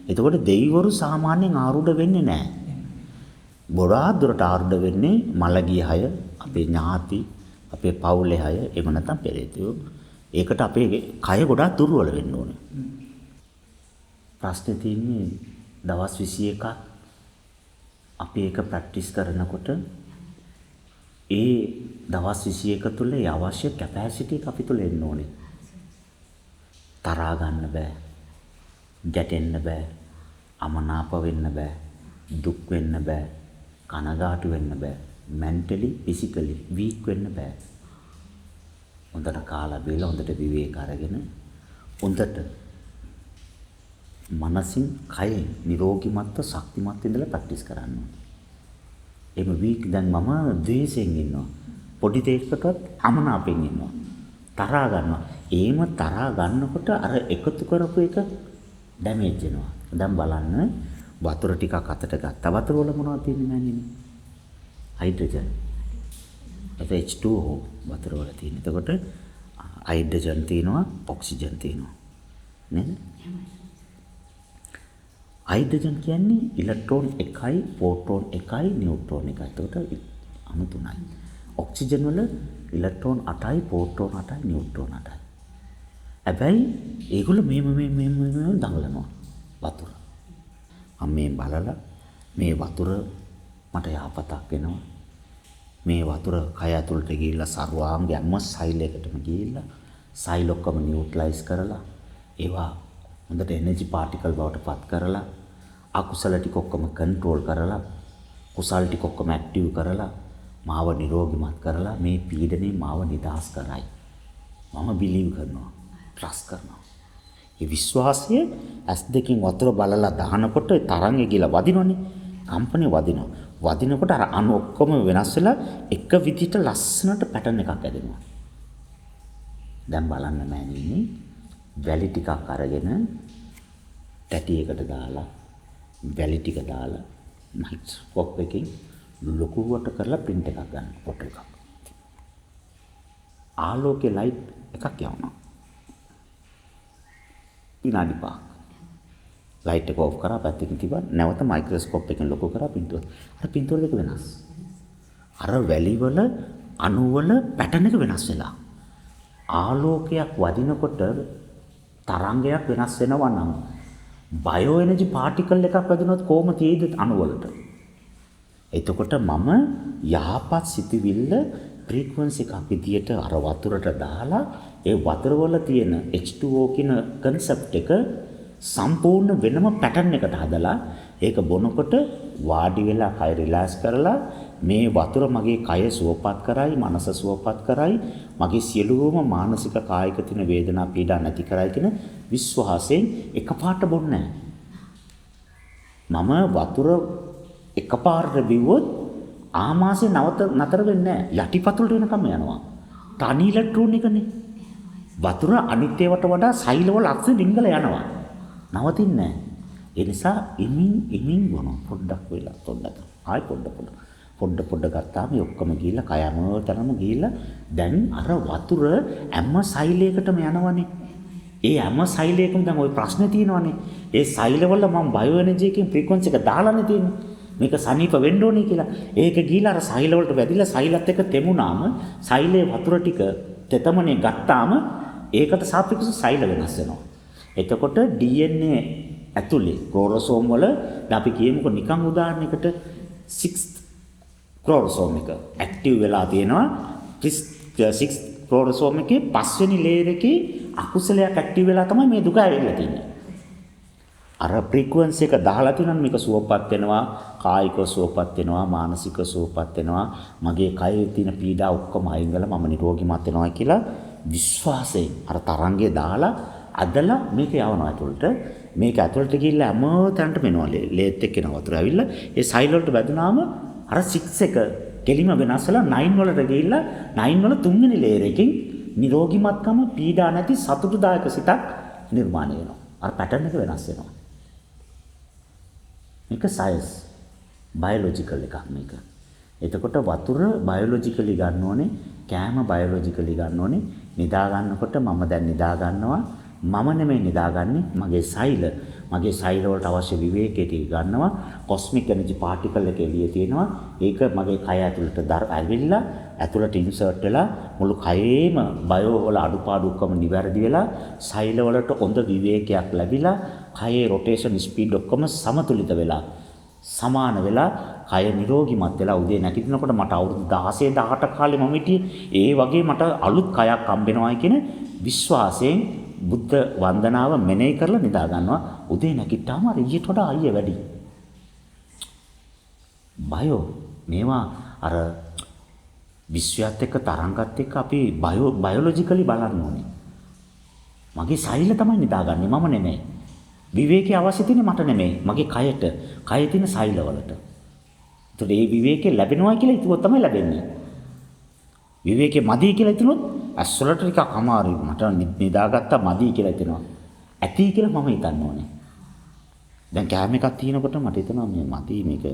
එතකොට දෙවිවරු සාමාන්‍යයෙන් ආරූඪ වෙන්නේ නැහැ. ගොඩාක් දුරට ආරූඪ වෙන්නේ මළගිය අය, අපේ ඥාති, අපේ පවුලේ අය, එහෙම නැත්නම් පෙරේතයෝ. ඒකට අපේ කය ගොඩාක් දුර්වල වෙන්න ඕනේ. ප්‍රශ්නේ තියෙන්නේ දවස් 21ක් අපි ඒක ප්‍රැක්ටිස් කරනකොට ඒ දවස් 21 තුළ ඒ අවශ්‍ය කැපැසිටි එක අපි තුළ එන්න ඕනේ. තරහා ගන්න බෑ. ගැටෙන්න බෑ. අමනාප වෙන්න බෑ. දුක් වෙන්න බෑ. කනගාටු වෙන්න බෑ. mentally physically weak වෙන්න බෑ. හොඳට කාලා බීලා හොඳට විවේක අරගෙන හොඳට මනසින් කයෙන් නිරෝගීමත්ව ශක්තිමත් ඉඳලා ප්‍රැක්ටිස් කරන්න ඕනේ. එහෙම වීක් දැන් මම ද්වේෂයෙන් ඉන්නවා. පොඩි දෙයකටවත් අමනාපෙන් ඉන්නවා. තරහා ගන්නවා. එහෙම තරහා ගන්නකොට අර එකතු කරපු එක ඩැමේජ් වෙනවා. දැන් බලන්න වතුර ටිකක් අතට ගත්තා. වතුර වල මොනවද තියෙන්නේ මෑණියනි? හයිඩ්‍රජන්. ඒක H2O වතුර වල තියෙන. එතකොට හයිඩ්‍රජන් තියෙනවා, ඔක්සිජන් තියෙනවා. නේද? හයිඩ්‍රජන් කියන්නේ ඉලෙක්ට්‍රෝන 1යි, ප්‍රෝටෝන 1යි, නියුට්‍රෝන 1යි. එතකොට අණු 3යි. ඔක්සිජන් වල ඉලෙක්ට්‍රෝන 8යි, ප්‍රෝටෝන 8යි, නියුට්‍රෝන 8යි. හැබැයි ඒගොල්ලෝ මේ දඟලනවා වතුර. මම මේ බලලා මේ වතුර මට යහපතක් වෙනවා. මේ වතුර කය ඇතුළට ගිහිල්ලා සර්වාංගයන්ම සෛල එකටම ගිහිල්ලා සෛල ඔක්කොම නියුට්‍රලයිස් කරලා ඒවා හොඳට එනර්ජි පාටිකල් බවට පත් කරලා අකුසල ටික ඔක්කොම කන්ට්‍රෝල් කරලා කුසල් ටික ඔක්කොම ඇක්ටිව් කරලා මාව නිරෝගීමත් කරලා මේ පීඩනේ මාව නිදහස් කරයි. මම බිලීව් කරනවා. ට්‍රස්ට් කරනවා. ඒ විශ්වාසය ඇස් දෙකෙන් වතුර බලලා දානකොට තරංගෙ ගිහලා වදිනවනේ. කම්පණය වදිනවා. වදිනකොට අර අණු ඔක්කොම වෙනස් වෙලා එක විදිහට ලස්සනට පැටර්න් එකක් ඇදෙනවා. දැන් බලන්න මෑණියනි වැලි ටිකක් අරගෙන තැටියකට දාලා වැලි ටික දාලා මයික්‍රොස්කෝප් එකකින් ලොකුවට කරලා print එකක් ගන්න ෆොටෝ එකක්. ආලෝකයේ ලයිට් එකක් යවනවා. විනාඩි 5ක්. ලයිට් එක ඔෆ් කරා පැත්තකින් තිබ්බා නැවත මයික්‍රොස්කෝප් එකෙන් ලොකු කරා පින්තූර. අර පින්තූර දෙක වෙනස්. අර වැලි වල අණු වල පැටර්න් එක වෙනස් වෙලා. ආලෝකයක් වදිනකොට තරංගයක් වෙනස් වෙනවා නම් බයෝ එනර්ජි පාටිකල් එකක් වැදුනොත් කොහොම තියෙයිද අණු වලට? එතකොට මම යහපත් සිතුවිල්ල ෆ්‍රීකවන්සි එකක් විදියට අර වතුරට දාලා ඒ වතුර වල තියෙන H2O කියන concept එක සම්පූර්ණ වෙනම පැටර්න් එකකට හදලා ඒක බොනකොට වාඩි වෙලා කය රිලැක්ස් කරලා මේ වතුර මගේ කය සුවපත් කරයි මනස සුවපත් කරයි මගේ සියලුම මානසික කායික තියෙන වේදනා පීඩා නැති කරයි කියන විශ්වාසයෙන් එකපාරට බොන්නේ මම වතුර එකපාරට බිව්වොත් ආමාශය නතර වෙන්නේ නැහැ යටිපතුලට වෙනකම් යනවා තනි ඉලෙක්ට්‍රෝන එකනේ වතුර අනිත් ඒවාට වඩා සෛලවල අක්ෂ ඩිංගල යනවා නවතින්නේ නැහැ ඒ නිසා ඉමින් බොනවා පොඩ්ඩක් වෙලා ආයි පොඩ්ඩ ගත්තාම මේ ඔක්කොම ගිහිල්ලා කය හැමතැනම ගිහිල්ලා දැන් අර වතුර හැම සෛලයකටම යනවනේ ඒ හැම සෛලයකම දැන් ওই ප්‍රශ්නේ තියෙනවනේ ඒ සෛලවල මම බයෝ එනර්ජි එකකින් ෆ්‍රීකවන්සි එක දාලානේ තියෙන්නේ මේක සනීප වෙන්න ඕනේ කියලා ඒක ගිහිල්ලා අර සෛල වලට වැදිලා සෛලත් එක්ක තෙමුනාම සෛලයේ වතුර ටික තෙතමනේ ගත්තාම ඒකට සාපේක්ෂව සෛල වෙනස් වෙනවා එතකොට DNA ඇතුලේ ක්‍රෝමෝසෝම් වල අපි කියමුකෝ නිකන් උදාහරණයකට 6th ක්‍රෝමෝසෝම් එක ඇක්ටිව් වෙලා තියෙනවා 6th ක්‍රෝමෝසෝම් එකේ 5 වෙනි ලේයර් එකේ අකුසලයක් ඇක්ටිව් වෙලා තමයි මේ දුක ඇවිල්ලා තියෙන්නේ අර ෆ්‍රීකවන්සි එක දාලා තියෙනවා මේක සුවපත් වෙනවා කායිකව සුවපත් වෙනවා මානසිකව සුවපත් වෙනවා මගේ කයේ තියෙන පීඩා ඔක්කොම අයින් කරලා මම නිරෝගීමත් වෙනවා කියලා විශ්වාසයෙන් අර තරංගේ දාලා අදලා මේක යවනවා ඇතුළට මේක ඇතුළට ගිහිල්ලා හැමතැනටම එනවා ලේත් එක්ක එන වතුර ඇවිල්ලා ඒ සෛල වලට වැදුනාම අර 6 එක කෙලිම වෙනස් වෙලා 9 වලට ගිහිල්ලා 9 වල තුන්වෙනි ලේයර් එකකින් නිරෝගීමත්කම පීඩා නැති සතුටුදායක සිතක් නිර්මාණය වෙනවා අර පැටර්න් එක වෙනස් වෙනවා මේක සයන්ස් බයොලොජිකල් එකක් මේක එතකොට වතුර බයොලොජිකලි ගන්න ඕනේ කෑම බයොලොජිකලි ගන්න ඕනේ නිදා ගන්නකොට මම දැන් නිදා ගන්නවා මම නෙමෙයි නිදාගන්නේ මගේ සෛල වලට අවශ්‍ය විවේකයට ගන්නවා කොස්මික් එනර්ජි පාටිකල් එක එළියේ තියෙනවා ඒක මගේ කය ඇතුළට ඇවිල්ලා ඇතුළට ඉන්සර්ට් වෙලා මුළු කයේම බයෝ වල අඩුපාඩු ඔක්කොම නිවැරදි වෙලා සෛල වලට හොඳ විවේකයක් ලැබිලා කයේ රොටේෂන් ස්පීඩ් ඔක්කොම සමතුලිත වෙලා සමාන වෙලා කය නිරෝගීමත් වෙලා උදේ නැගිටිනකොට මට අවුරුදු 16 18 කාලේ මම හිටියේ ඒ වගේ මට අලුත් කයක් හම්බෙනවායි කියන විශ්වාසයෙන් බුද්ධ වන්දනාව මෙනෙහි කරලා නිදා ගන්නවා උදේ නැගිට්ටාම අර ඊට වඩා අයිය වැඩි බයෝ මේවා අර විශ්වයත් එක්ක තරංගත් එක්ක අපි බයොලොජිකලි බලන්න ඕනේ මගේ සෛල තමයි නිදාගන්නේ මම නෙමෙයි විවේකී අවශ්‍ය තියෙන්නේ මට නෙමෙයි මගේ කයේ තියෙන සෛල වලට ඒතකොට මේ විවේකේ ලැබෙනවා කියලා හිතුවොත් තමයි ලැබෙන්නේ විවේකේ මදි කියලා හිතුනොත් ඇස්වලට ටිකක් අමාරුයි මට නිදාගත්තා මදි කියලා හිතෙනවා ඇති කියලා මම හිතන්න ඕනේ දැන් කෑම එකක් තියෙනකොට මට හිතෙනවා මේ මදි මේක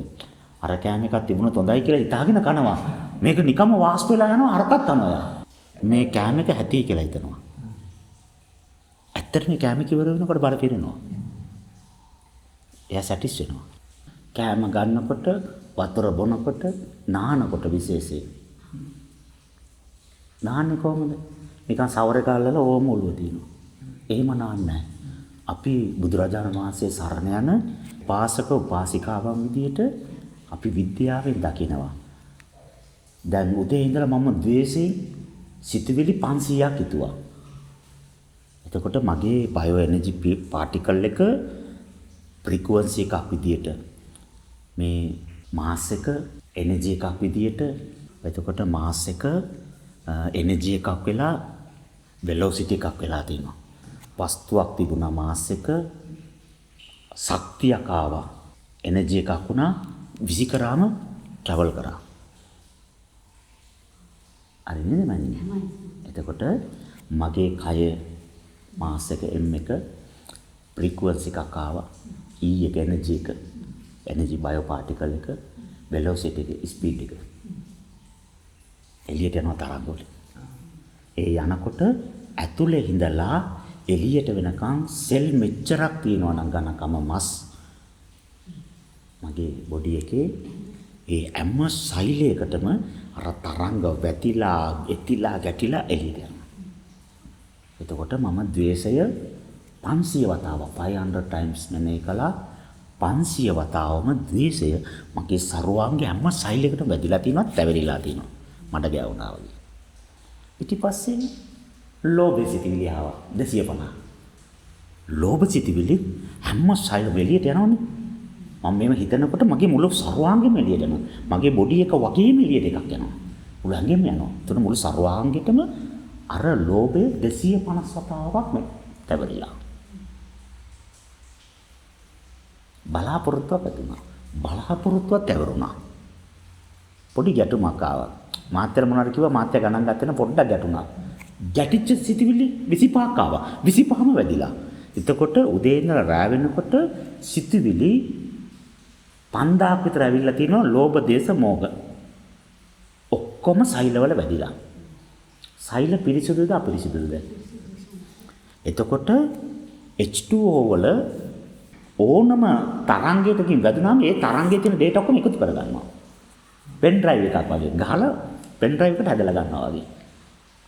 අර කෑම එකක් තිබුණොත් හොඳයි කියලා හිතාගෙන කනවා මේක නිකම්ම වාස්ප වෙලා යනවා අරකට කනවා මේ කෑම එක ඇති කියලා හිතනවා ඇත්තට මේ කෑම කිවර වෙනකොට බර පිරෙනවා එයා සැටිස් වෙනවා කෑම ගන්නකොට වතුර බොනකොට නානකොට විශේෂයෙන් නාන්නේ කොහොමද? නිකන් සවරේ කාලවල ඕම ඔළුව තියෙනවා. එහෙම නාන්නේ නැහැ. අපි බුදුරජාණන් වහන්සේ සරණ යන පාසක උපාසිකාවන් විදියට අපි විද්‍යාවෙන් දකිනවා. දැන් උදේ ඉඳලා මම ද්වේෂයෙන් සිතුවිලි 500ක් හිතුවා. එතකොට මගේ බයෝ එනර්ජි පාටිකල් එක ෆ්‍රීකවන්සි එකක් විදියට මේ මාස් එක එනර්ජි එකක් විදියට එතකොට මාස් එක එනර්ජි එකක් වෙලා වෙලොසිටි එකක් වෙලා තියෙනවා. වස්තුවක් තිබුණා මාස් එක ශක්තියක් ආවා. එනර්ජි එකක් වුණා විසි කරාම ට්‍රැවල් කරා. හරි නේද මන්නේ? එතකොට මගේ කය මාස් එක M එක ෆ්‍රීකවන්සි එකක් ආවා. E එක එනර්ජි එක එනර්ජි බයෝ පාටිකල් එක වෙලොසිටි එක ස්පීඩ් එක එළියට යනවා තරංග වලින්. ඒ යනකොට ඇතුලේ හිඳලා එළියට වෙනකන් සෙල් මෙච්චරක් තියෙනවා නම් ඝනකම මස් මගේ බොඩි එකේ ඒ හැම සෛලයකටම අර තරංග වැතිලා එතිලා ගැටිලා එළියට යනවා. එතකොට මම ද්වේෂය 500 වතාවක් 500 times මෙනෙහි කළා 500 වතාවම ද්වේෂය මගේ සර්වාංගයේ හැම සෛලයකටම වැදිලා තියෙනවා, තැවෙරිලා තියෙනවා. මඩ ගෑවුනා වගේ. ඊට පස්සේ ලෝභ සිතිවිලි ආවා 250. ලෝභ සිතිවිලි හැම සෛලෙම එළියට යනවනේ. මම මේව හිතනකොට මගේ මුළු සර්වාංගෙම එළියට යනවා. මගේ බොඩි එක වගේම එළියට එකක් යනවා. මුළු ඇඟෙම යනවා. එතන මුළු සර්වාංගෙටම අර ලෝභය 250 වතාවක් තැවෙරිලා. බලාපොරොත්තුවක් ඇතිවුණා. බලාපොරොත්තුවක් තැවරුණා. පොඩි ගැටුමක් ආවා. මාත්‍ර මොනවාද කිව්වා මාත්‍ර ගණන් ගන්න පොඩ්ඩක් ගැටුණා. ගැටිච්ච සිතිවිලි 25ක් ආවා. 25ම වැඩිලා. එතකොට උදේ ඉඳලා රාව වෙනකොට සිතිවිලි 5000ක් විතර ඇවිල්ලා තිනවා ලෝභ දේශ මෝහ. ඔක්කොම සෛලවල වැඩිලා. සෛල පිරිසුදුද අපිරිසුදුද? එතකොට H2O වල ඕනම තරංගයකින් වැදුනාම ඒ තරංගයේ තියෙන data ඔක්කොම එකතු කරගන්නවා. පෙන් ඩ්‍රයිව් එකක් වගේ ගහලා පෙන් ඩ්‍රයිව් එකට හැදලා ගන්නවා වගේ.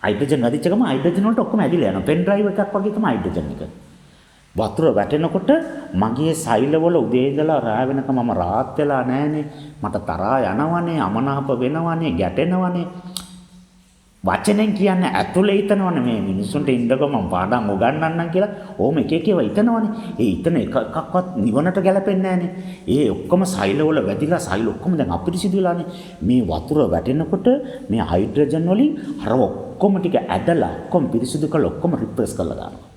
හයිඩ්‍රජන් වැඩිච්ච ගම හයිඩ්‍රජන් වලට ඔක්කොම ඇදිලා යනවා. පෙන් ඩ්‍රයිව් එකක් වගේ තමයි හයිඩ්‍රජන් එක. වතුර වැටෙනකොට මගේ සෛලවල උදේ ඉඳලා රාව වෙනකම් මම රාත් වෙලා නැහනේ. මට තරහා යනවනේ, අමනාප වෙනවනේ, ගැටෙනවනේ. වචනෙන් කියන්නේ ඇතුලේ හිතනවනේ මේ මිනිස්සුන්ට ඉන්නකො මම පාඩම් උගන්වන්නම් කියලා. ඕම එක එක ඒවා හිතනවනේ. ඒ හිතන එකක්වත් නිවනට ගැලපෙන්නේ නැහනේ. ඒ ඔක්කොම සෛලවල වැදිලා සෛල ඔක්කොම දැන් අපිරිසිදු වෙලානේ. මේ වතුර වැටෙනකොට මේ හයිඩ්‍රජන් වලින් අර ඔක්කොම ටික ඇදලා ඔක්කොම පිරිසිදු කරලා ඔක්කොම රිප්‍රෙස් කරලා දානවා.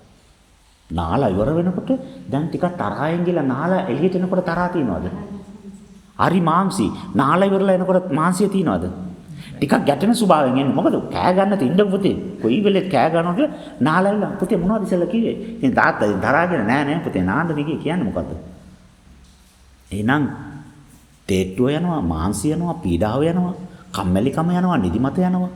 නාලා ඉවර වෙනකොට දැන් ටිකක් තරහෙන් ගිහලා නාලා එළියට එනකොට තරහා තියනවද? හරි මාංශි. නාලා ඉවරලා එනකොට මාංශිය තියනවද? ටිකක් ගැටෙන ස්වභාවයෙන් එන්නේ. මොකද කෑ ගන්න තින්න පුතේ. කොයි වෙලෙත් කෑ ගන්නවා කියලා නාලල්ලා පුතේ මොනවද ඉස්සෙල්ලා කිව්වේ? ඉතින් තාත්තා දරාගෙන නෑ පුතේ නාන්න දිගේ කියන්නේ මොකද්ද? එහෙනම් තේට්ටුව යනවා, මාංශය යනවා, පීඩාව යනවා, කම්මැලිකම යනවා, නිදිමත යනවා.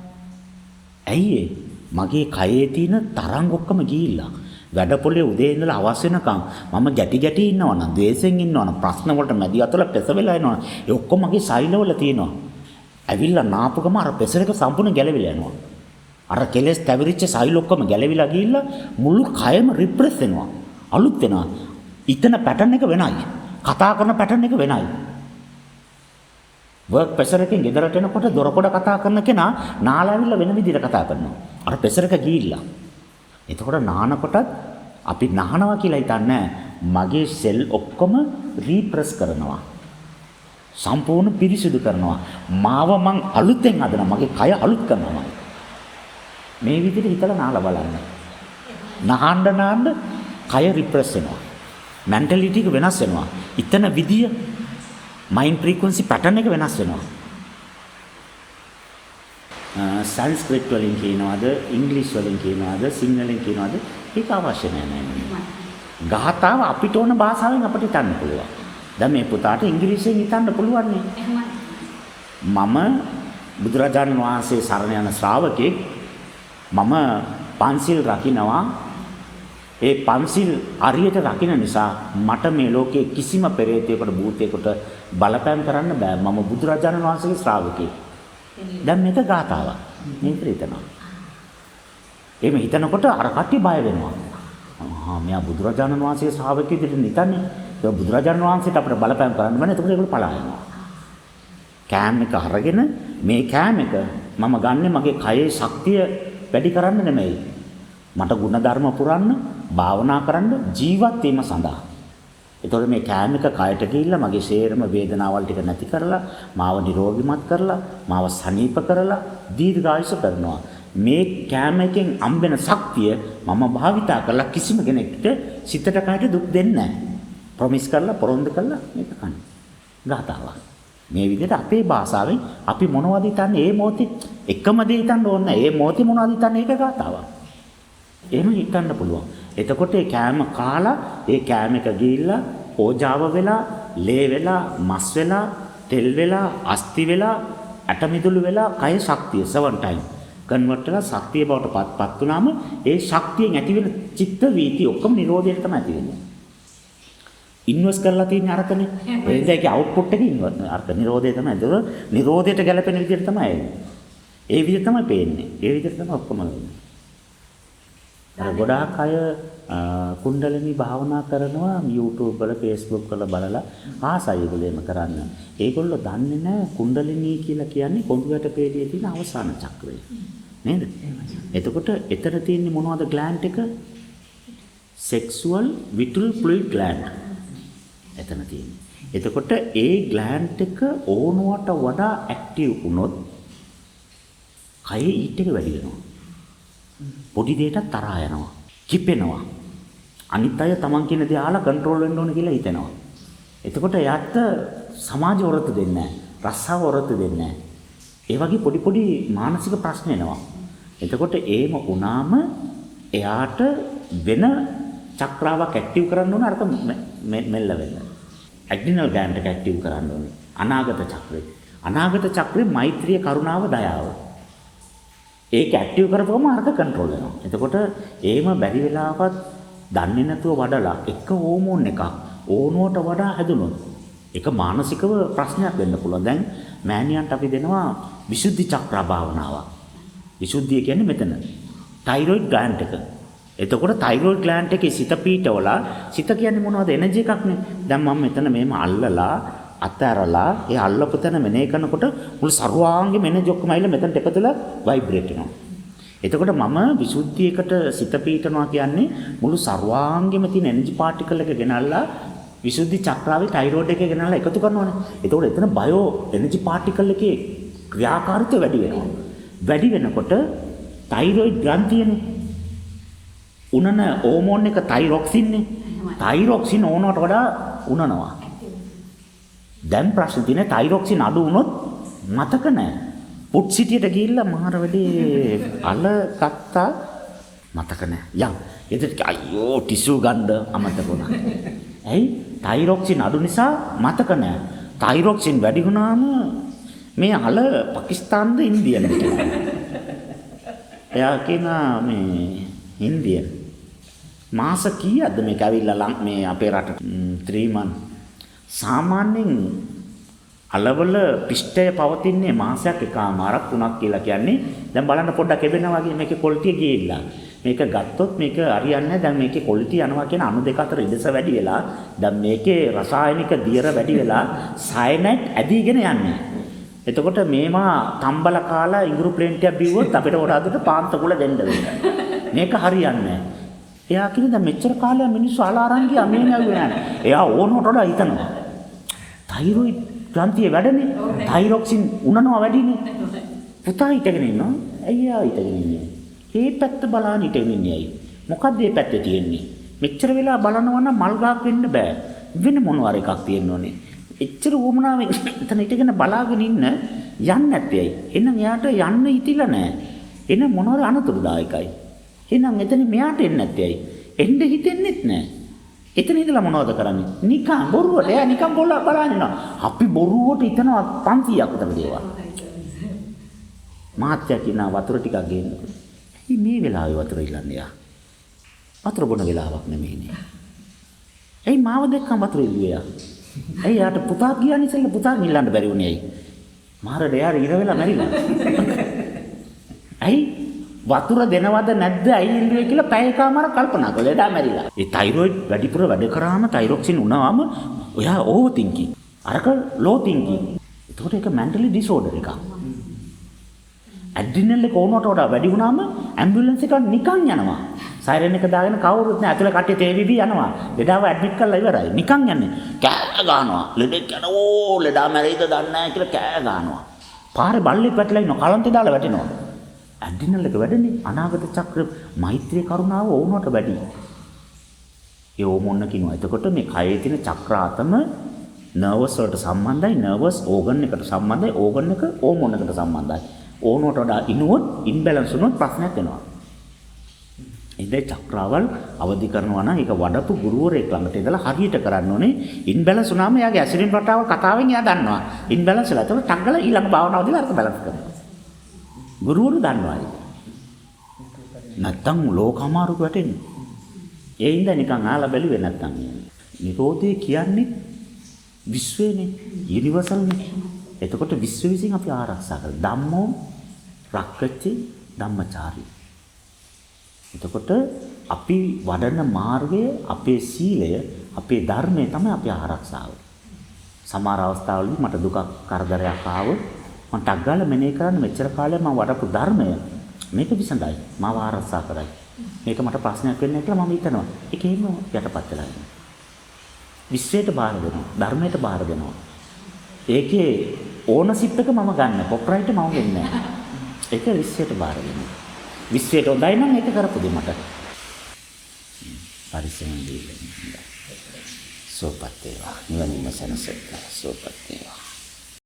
ඇයි ඒ? මගේ කයේ තියෙන තරංග ඔක්කොම ගිහිල්ලා වැඩපොලේ උදේ ඉඳලා අවස් වෙනකම් මම ගැටි ඉන්නවනම්, ද්වේෂෙන් ඉන්නවනම්, ප්‍රශ්න වලට මැදි අතල පෙස වෙලා ඉන්නවනම් ඒ ඔක්කොම මගේ සෛලවල තියෙනවා. ඇවිල්ලා නාපුගම අර පෙසර එක සම්පූර්ණ ගැලවිලා යනවා. අර කෙලස් තැවිරිච්ච සෛල ඔක්කොම ගැලවිලා ගිහිල්ලා මුළු කයම රිප්‍රෙස් වෙනවා. අලුත් වෙනවා. ඉතන පැටර්න් එක වෙනයි. කතා කරන පැටර්න් එක වෙනයි. වර්ක් ප්‍රෙෂර් එකෙන් ගෙදරට එනකොට දොරකොඩ කතා කරන කෙනා නාලා ඇවිල්ලා වෙන විදිහට කතා කරනවා. අර ප්‍රෙෂර් එක ගිහිල්ලා. එතකොට නානකොටත් අපි නහනවා කියලා හිතන්නේ මගේ සෙල් ඔක්කොම රීප්‍රෙස් කරනවා. සම්පූර්ණ පිරිසිදු කරනවා. මාව මං අලුතෙන් හදනවා. මගේ කය අලුත් කරනවා. මේ විදිහට හිතලා නාලා බලන්න. නහන්න කය රිප්‍රෙස් වෙනවා. මෙන්ටැලිටි එක වෙනස් වෙනවා. ඉතන විදිය මයින්ඩ් ෆ්‍රීකවන්සි පැටර්න් එක වෙනස් වෙනවා. සංස්කෘත වලින් කියනවාද, ඉංග්‍රීසි වලින් කියනවාද, සිංහලෙන් කියනවාද ඒක අවශ්‍ය නැහැ. ගාථාව අපිට ඕන භාෂාවෙන් අපිට හිතන්න පුළුවන්. දැන් මේ පුතාට ඉංග්‍රීසියෙන් හිතන්න පුළුවන් නේ. මම බුදුරජාණන් වහන්සේ සරණ යන ශ්‍රාවකෙක්. මම පන්සිල් රකින්නවා. ඒ පන්සිල් අරියට රකින්න නිසා මට මේ ලෝකයේ කිසිම පෙරේතයෙකුට භූතයෙකුට බලපෑම් කරන්න බෑ. මම බුදුරජාණන් වහන්සේගේ ශ්‍රාවකෙක්. දැන් මේක ගාථාවක්. මේක හිතනවා. එහෙම හිතනකොට අර කට්ටිය බය වෙනවා. මෙයා බුදුරජාණන් වහන්සේගේ ශ්‍රාවකෙක් විදිහට හිතන්නේ. ඒක බුදුරජාණන් වහන්සේට අපිට බලපෑම් කරන්න බෑ. එතකොට ඒගොල්ලෝ පලා යනවා. කෑම් එක අරගෙන මේ කෑම් එක මම ගන්නෙ මගේ කයේ ශක්තිය වැඩි කරන්න නෙමෙයි. මට ಗುಣධර්ම පුරන්න, භාවනා කරන්න, ජීවත් වීම සඳහා. එතකොට මේ කෑම එක කයට ගිහිල්ලා මගේ ශරීරම වේදනාවල් ටික නැති කරලා, මාව නිරෝගීමත් කරලා, මාව සනීප කරලා දීර්ඝායුෂ කරනවා. මේ කෑම එකෙන් හම්බෙන ශක්තිය මම භාවිතා කරලා කිසිම කෙනෙකුට සිතට කයට දුක් දෙන්නේ නැහැ. ප්‍රොමිස් කරලා පොරොන්දු කරලා මේක කන්න. ගාතාවක්. මේ විදිහට අපේ භාෂාවෙන් අපි මොනවද හිතන්නේ? ඒ මොහොතේ එකම දේ හිතන්න ඕනේ නැහැ. ඒ මොහොතේ මොනවද හිතන්නේ? ඒක ගාතාවක්. එහෙම හිතන්න පුළුවන්. එතකොට ඒ කෑම කාලා ඒ කෑම එක ගිහිල්ලා ඕජාව වෙලා, ලේ වෙලා, මස් වෙලා, තෙල් වෙලා, අස්ති වෙලා, ඇටමිදුළු වෙලා කය ශක්තිය 7 time කන්වර්ට් වෙලා ශක්තිය බවට පත් වුණාම ඒ ශක්තියෙන් ඇති වෙන චිත්ත වීති ඔක්කොම නිරෝධයට තමයි ඇති වෙන්නේ. ඉන්වෙස්ට් කරලා තියෙන අරකනේ. ඒකේ අවුට්පුට් එක ඉන්වෙස්ට් අරක නිරෝධය තමයි. ඒක නිරෝධයට ගැලපෙන විදිහට තමයි එන්නේ. ඒ විදිහට තමයි පේන්නේ. ඒ විදිහට තමයි ඔක්කොම වෙන්නේ. අර ගොඩාක් අය කුණ්ඩලිනී භාවනා කරනවා YouTube වල Facebook වල බලලා ආසයි ඒගොල්ලෝ එම කරන්න. ඒගොල්ලෝ දන්නේ නැහැ කුණ්ඩලිනී කියලා කියන්නේ කොඳුයට පේළියේ තියෙන අවසාන චක්‍රය. නේද? එතකොට එතන තියෙන්නේ මොනවද ග්ලෑන්ඩ් එක? sexual vital fluid gland. එතන තියෙන්නේ. එතකොට ඒ ග්ලෑන්ඩ් එක ඕනවට වඩා ඇක්ටිව් වුණොත් කයේ ඊට් එක වැඩි වෙනවා. පොඩි දෙයකට තරහා යනවා. කිපෙනවා. අනිත් අය තමන් කියන දේ අහලා කන්ට්‍රෝල් වෙන්න ඕන කියලා හිතෙනවා. එතකොට එයාට සමාජය වරත දෙන්නේ නැහැ. රස්සාව වරත දෙන්නේ නැහැ. ඒ වගේ පොඩි පොඩි මානසික ප්‍රශ්න එනවා. එතකොට ඒම වුණාම එයාට වෙන චක්‍රාවක් ඇක්ටිව් කරන්න ඕන අරක මෙල්ල වෙන්න. ඇඩ්‍රිනල් ග්ලෑන්ඩ් එක ඇක්ටිව් කරන්න ඕනේ. අනාගත චක්‍රය. අනාගත චක්‍රේ මෛත්‍රිය, කරුණාව, දයාව. ඒක ඇක්ටිව් කරපුවම අරක කන්ට්‍රෝල් වෙනවා. එතකොට ඒම බැරි වෙලාවත් දන්නේ නැතුව වඩලා එක හෝමෝන් එකක් ඕනෝට වඩා හැදුනොත් ඒක මානසිකව ප්‍රශ්නයක් වෙන්න පුළුවන්. දැන් මෑණියන්ට අපි දෙනවා විසුද්ධි චක්‍ර භාවනාවක්. විසුද්ධිය කියන්නේ මෙතන. තයිරොයිඩ් ග්ලෑන්ඩ් එක. එතකොට තයිරොයිඩ් ග්ලෑන්ඩ් එකේ සිත පීඨවලා සිත කියන්නේ මොනවද? එනර්ජි එකක්නේ. දැන් මම මෙතන මෙහෙම අල්ලලා අතහැරලා ඒ අල්ලපු තැන මෙනේ කරනකොට මුළු සර්වාංගෙම එනර්ජි ඔක්කොම ඇවිල්ලා මෙතනට එකතුලා ভাইබ්‍රේට් වෙනවා. එතකොට මම විසුද්ධියකට සිත පීඨනවා කියන්නේ මුළු සර්වාංගෙම තියෙන එනර්ජි පාටිකල් එක ගෙනල්ලා විසුද්ධි චක්‍රාවේ තයිරොයිඩ් එකේ ගෙනල්ලා එකතු කරනවානේ. එතකොට එතන බයෝ එනර්ජි පාටිකල් එකේ ක්‍රියාකාරීත්වය වැඩි වෙනවා. වැඩි වෙනකොට තයිරොයිඩ් ග්‍රන්ථියනේ උනන හෝමෝන් එක තයිරොක්සින්නේ. තයිරොක්සින් ඕනකට වඩා උනනවා. දැන් ප්‍රශ්න තියෙන්නේ තයිරොක්සින් අඩු වුණොත් මතක නැහැ. පුට් සිටියට ගිහිල්ලා මාර වෙලේ අල ගත්තා මතක නැහැ. යම්. එතට අයියෝ ටිෂු ගන්න අමතක වුණා. ඇයි? තයිරොක්සින් අඩු නිසා මතක නැහැ. තයිරොක්සින් වැඩි වුණාම මේ අල පාකිස්තාන්ද ඉන්දියන්ද කියලා. එයා කියනවා මේ ඉන්දියන්. මාස කීයක්ද මේක ඇවිල්ලා මේ අපේ රටට 3 months. සාමාන්‍යයෙන් අලවල පිෂ්ඨය පවතින්නේ මාසයක් එකමාරක් 3ක් කියලා කියන්නේ. දැන් බලන්න පොඩ්ඩක් එබෙනා වගේ මේකේ ක්වොලිටිය ගිහිල්ලා. මේක ගත්තොත් මේක හරියන්නේ නැහැ. දැන් මේකේ ක්වොලිටිය යනවා කියන අණු දෙක අතර ඉඩස වැඩි වෙලා දැන් මේකේ රසායනික දියර වැඩි වෙලා සයනයිඩ් ඇදීගෙන යන්නේ. එතකොට මේවා තම්බල කාලා ඉඟුරු ප්ලේන්ටියක් බිව්වොත් අපිට වඩාදුට පාන්ත කුල දෙන්න වෙනවා. මේක හරියන්නේ නැහැ. එයා කියන්නේ දැන් මෙච්චර කාලයක් මිනිස්සු අලාරම් ගියා මේ නැවුවේ නැහැ. එයා ඕනකට වඩා හිතනවා. තයිරොයිඩ් ග්‍රන්ථිය වැඩනේ. තයිරොක්සින් උනනවා වැඩිනේ. පුතා හිටගෙන ඉන්නවා. ඇයි එයා හිටගෙන ඉන්නේ? මේ පැත්ත බලන්න හිටගෙන ඉන්නේ ඇයි? මොකද්ද මේ පැත්තේ තියෙන්නේ? මෙච්චර වෙලා බලනවා නම් මල් ගහක් වෙන්න බෑ. වෙන මොනවාර එකක් තියෙන්න ඕනේ. එච්චර වුමනාවෙන් එතන හිටගෙන බලාගෙන ඉන්න යන්නේ නැත්තේ ඇයි? එහෙනම් එයාට යන්න හිතිලා නැහැ. එන මොනවාර අනතුරුදායකයි. එහෙනම් එතන මෙයාට එන්නේ නැත්තේ ඇයි? එන්න හිතෙන්නෙත් නැහැ. එතන ඉඳලා මොනවද කරන්නේ? නිකන් බොරුවට එයා නිකන් බලන්න ඉන්නවා. අපි බොරුවට හිතනවා 500ක් විතර දේවල්. මාත්‍යා කියන වතුර ටිකක් ගේන්නකො. ඇයි මේ වෙලාවේ වතුර ඉල්ලන්නේ යා? වතුර බොන වෙලාවක් නෙමෙයිනේ. ඇයි මාව දැක්කම වතුර ඉල්ලුවේ යා? ඇයි යාට පුතා කියන්නේ ඉතින් පුතා නිල්ලන්න බැරි වුණේ ඇයි? මාරට යාර ඉර වෙලා මැරිලා. ඇයි වතුර දෙනවද නැද්ද ඇයි ඉල්ලුවේ කියලා පැය එකමාරක් කල්පනා කළා. එදා මැරිලා. ඒ තයිරොයිඩ් වැඩිපුර වැඩ කරාම තයිරොක්සින් උනාම ඔයා ඕවර් තින්කින්. අරක ලෝ තින්කින්. ඒකට ඒක මෙන්ටලි ඩිසෝඩර් එකක්. ඇඩ්‍රිනල් එක ඕනට වඩා වැඩි වුණාම ඇම්බියුලන්ස් එක නිකන් යනවා. සයිරන් එක දාගෙන කවුරුත් නැහැ. ඇතුලේ කට්ටිය තේවිවි යනවා. ලෙඩාව ඇඩ්මිට් කරලා ඉවරයි. නිකන් යන්නේ. කෑ ගන්නවා. ලෙඩෙක් යනෝ ලෙඩා මැරෙයිද දන්නේ නැහැ කියලා කෑ ගන්නවා. පාරේ බල්ලෙක් වැටලා ඉන්නවා. කලන්තේ දාලා වැටෙනවා. ඇඩ්‍රිනල් එක වැඩනේ. අනාගත චක්‍ර මෛත්‍රී කරුණාව ඕනට වැඩි. ඒ ඕමොන්න කිනවා. එතකොට මේ කයේ තියෙන චක්‍ර ආතම නර්වස් වලට සම්බන්ධයි. නර්වස් ඕගන් එකට සම්බන්ධයි. ඕගන් එක ඕමොන්න එකට සම්බන්ධයි. ඕනට වඩා ඉනුවොත් ඉම්බැලන්ස් වුණොත් ප්‍රශ්නයක් එනවා. ඉතින් චක්‍රාවල් අවදි කරනවා නම් ඒක වඩපු ගුරුවරයෙක් ළඟට ඉඳලා හරියට කරන්න ඕනේ. ඉම්බැලන්ස් වුණාම එයාගේ ඇසිඩින් රටාව කතාවෙන් එයා දන්නවා. ඉම්බැලන්ස් වෙලා ඒක ටග්ගල ඊළඟ භාවනාවදී අරක බැලන්ස් කරනවා. ගුරුවරු දන්නවා ඒක. නැත්තම් ලෝක අමාරුක වැටෙන්නේ. ඒ ඉඳන් නිකන් ආලා බැලුවේ නැත්තම්. නිරෝධය කියන්නේ විශ්වේනේ, යුනිවර්සල්නේ. එතකොට විශ්ව විසින් අපි ආරක්ෂා කරන ධම්මෝ රක්කච්චි ධම්මචාරී. එතකොට අපි වඩන මාර්ගය, අපේ සීලය, අපේ ධර්මය තමයි අපේ ආරක්ෂාව. සමහර අවස්ථාවලදී මට දුකක් කරදරයක් ආවොත් මම ටක් ගාලා මෙනෙහි කරන්න මෙච්චර කාලයක් මම වඩපු ධර්මය මේක විසඳයි. මාව ආරක්ෂා කරයි. මේක මට ප්‍රශ්නයක් වෙන්නේ නැහැ කියලා මම හිතනවා. ඒකේම යටපත් වෙලා ඉන්නවා. විශ්වයට බාර දෙනවා. ධර්මයට බාර දෙනවා. ඒකේ ඕනර්ෂිප් එක මම ගන්න. කොප්‍රයිට් මම වෙන්නේ නැහැ. ඒක විශ්වයට බාර දෙනවා. විශ්වයට හොඳයි නම් ඒක කරපු දෙ මට. පරිස්සමෙන් දීලා. සෝපත් වේවා. නිවනින්ම සනසෙත්තා. සෝපත් වේවා.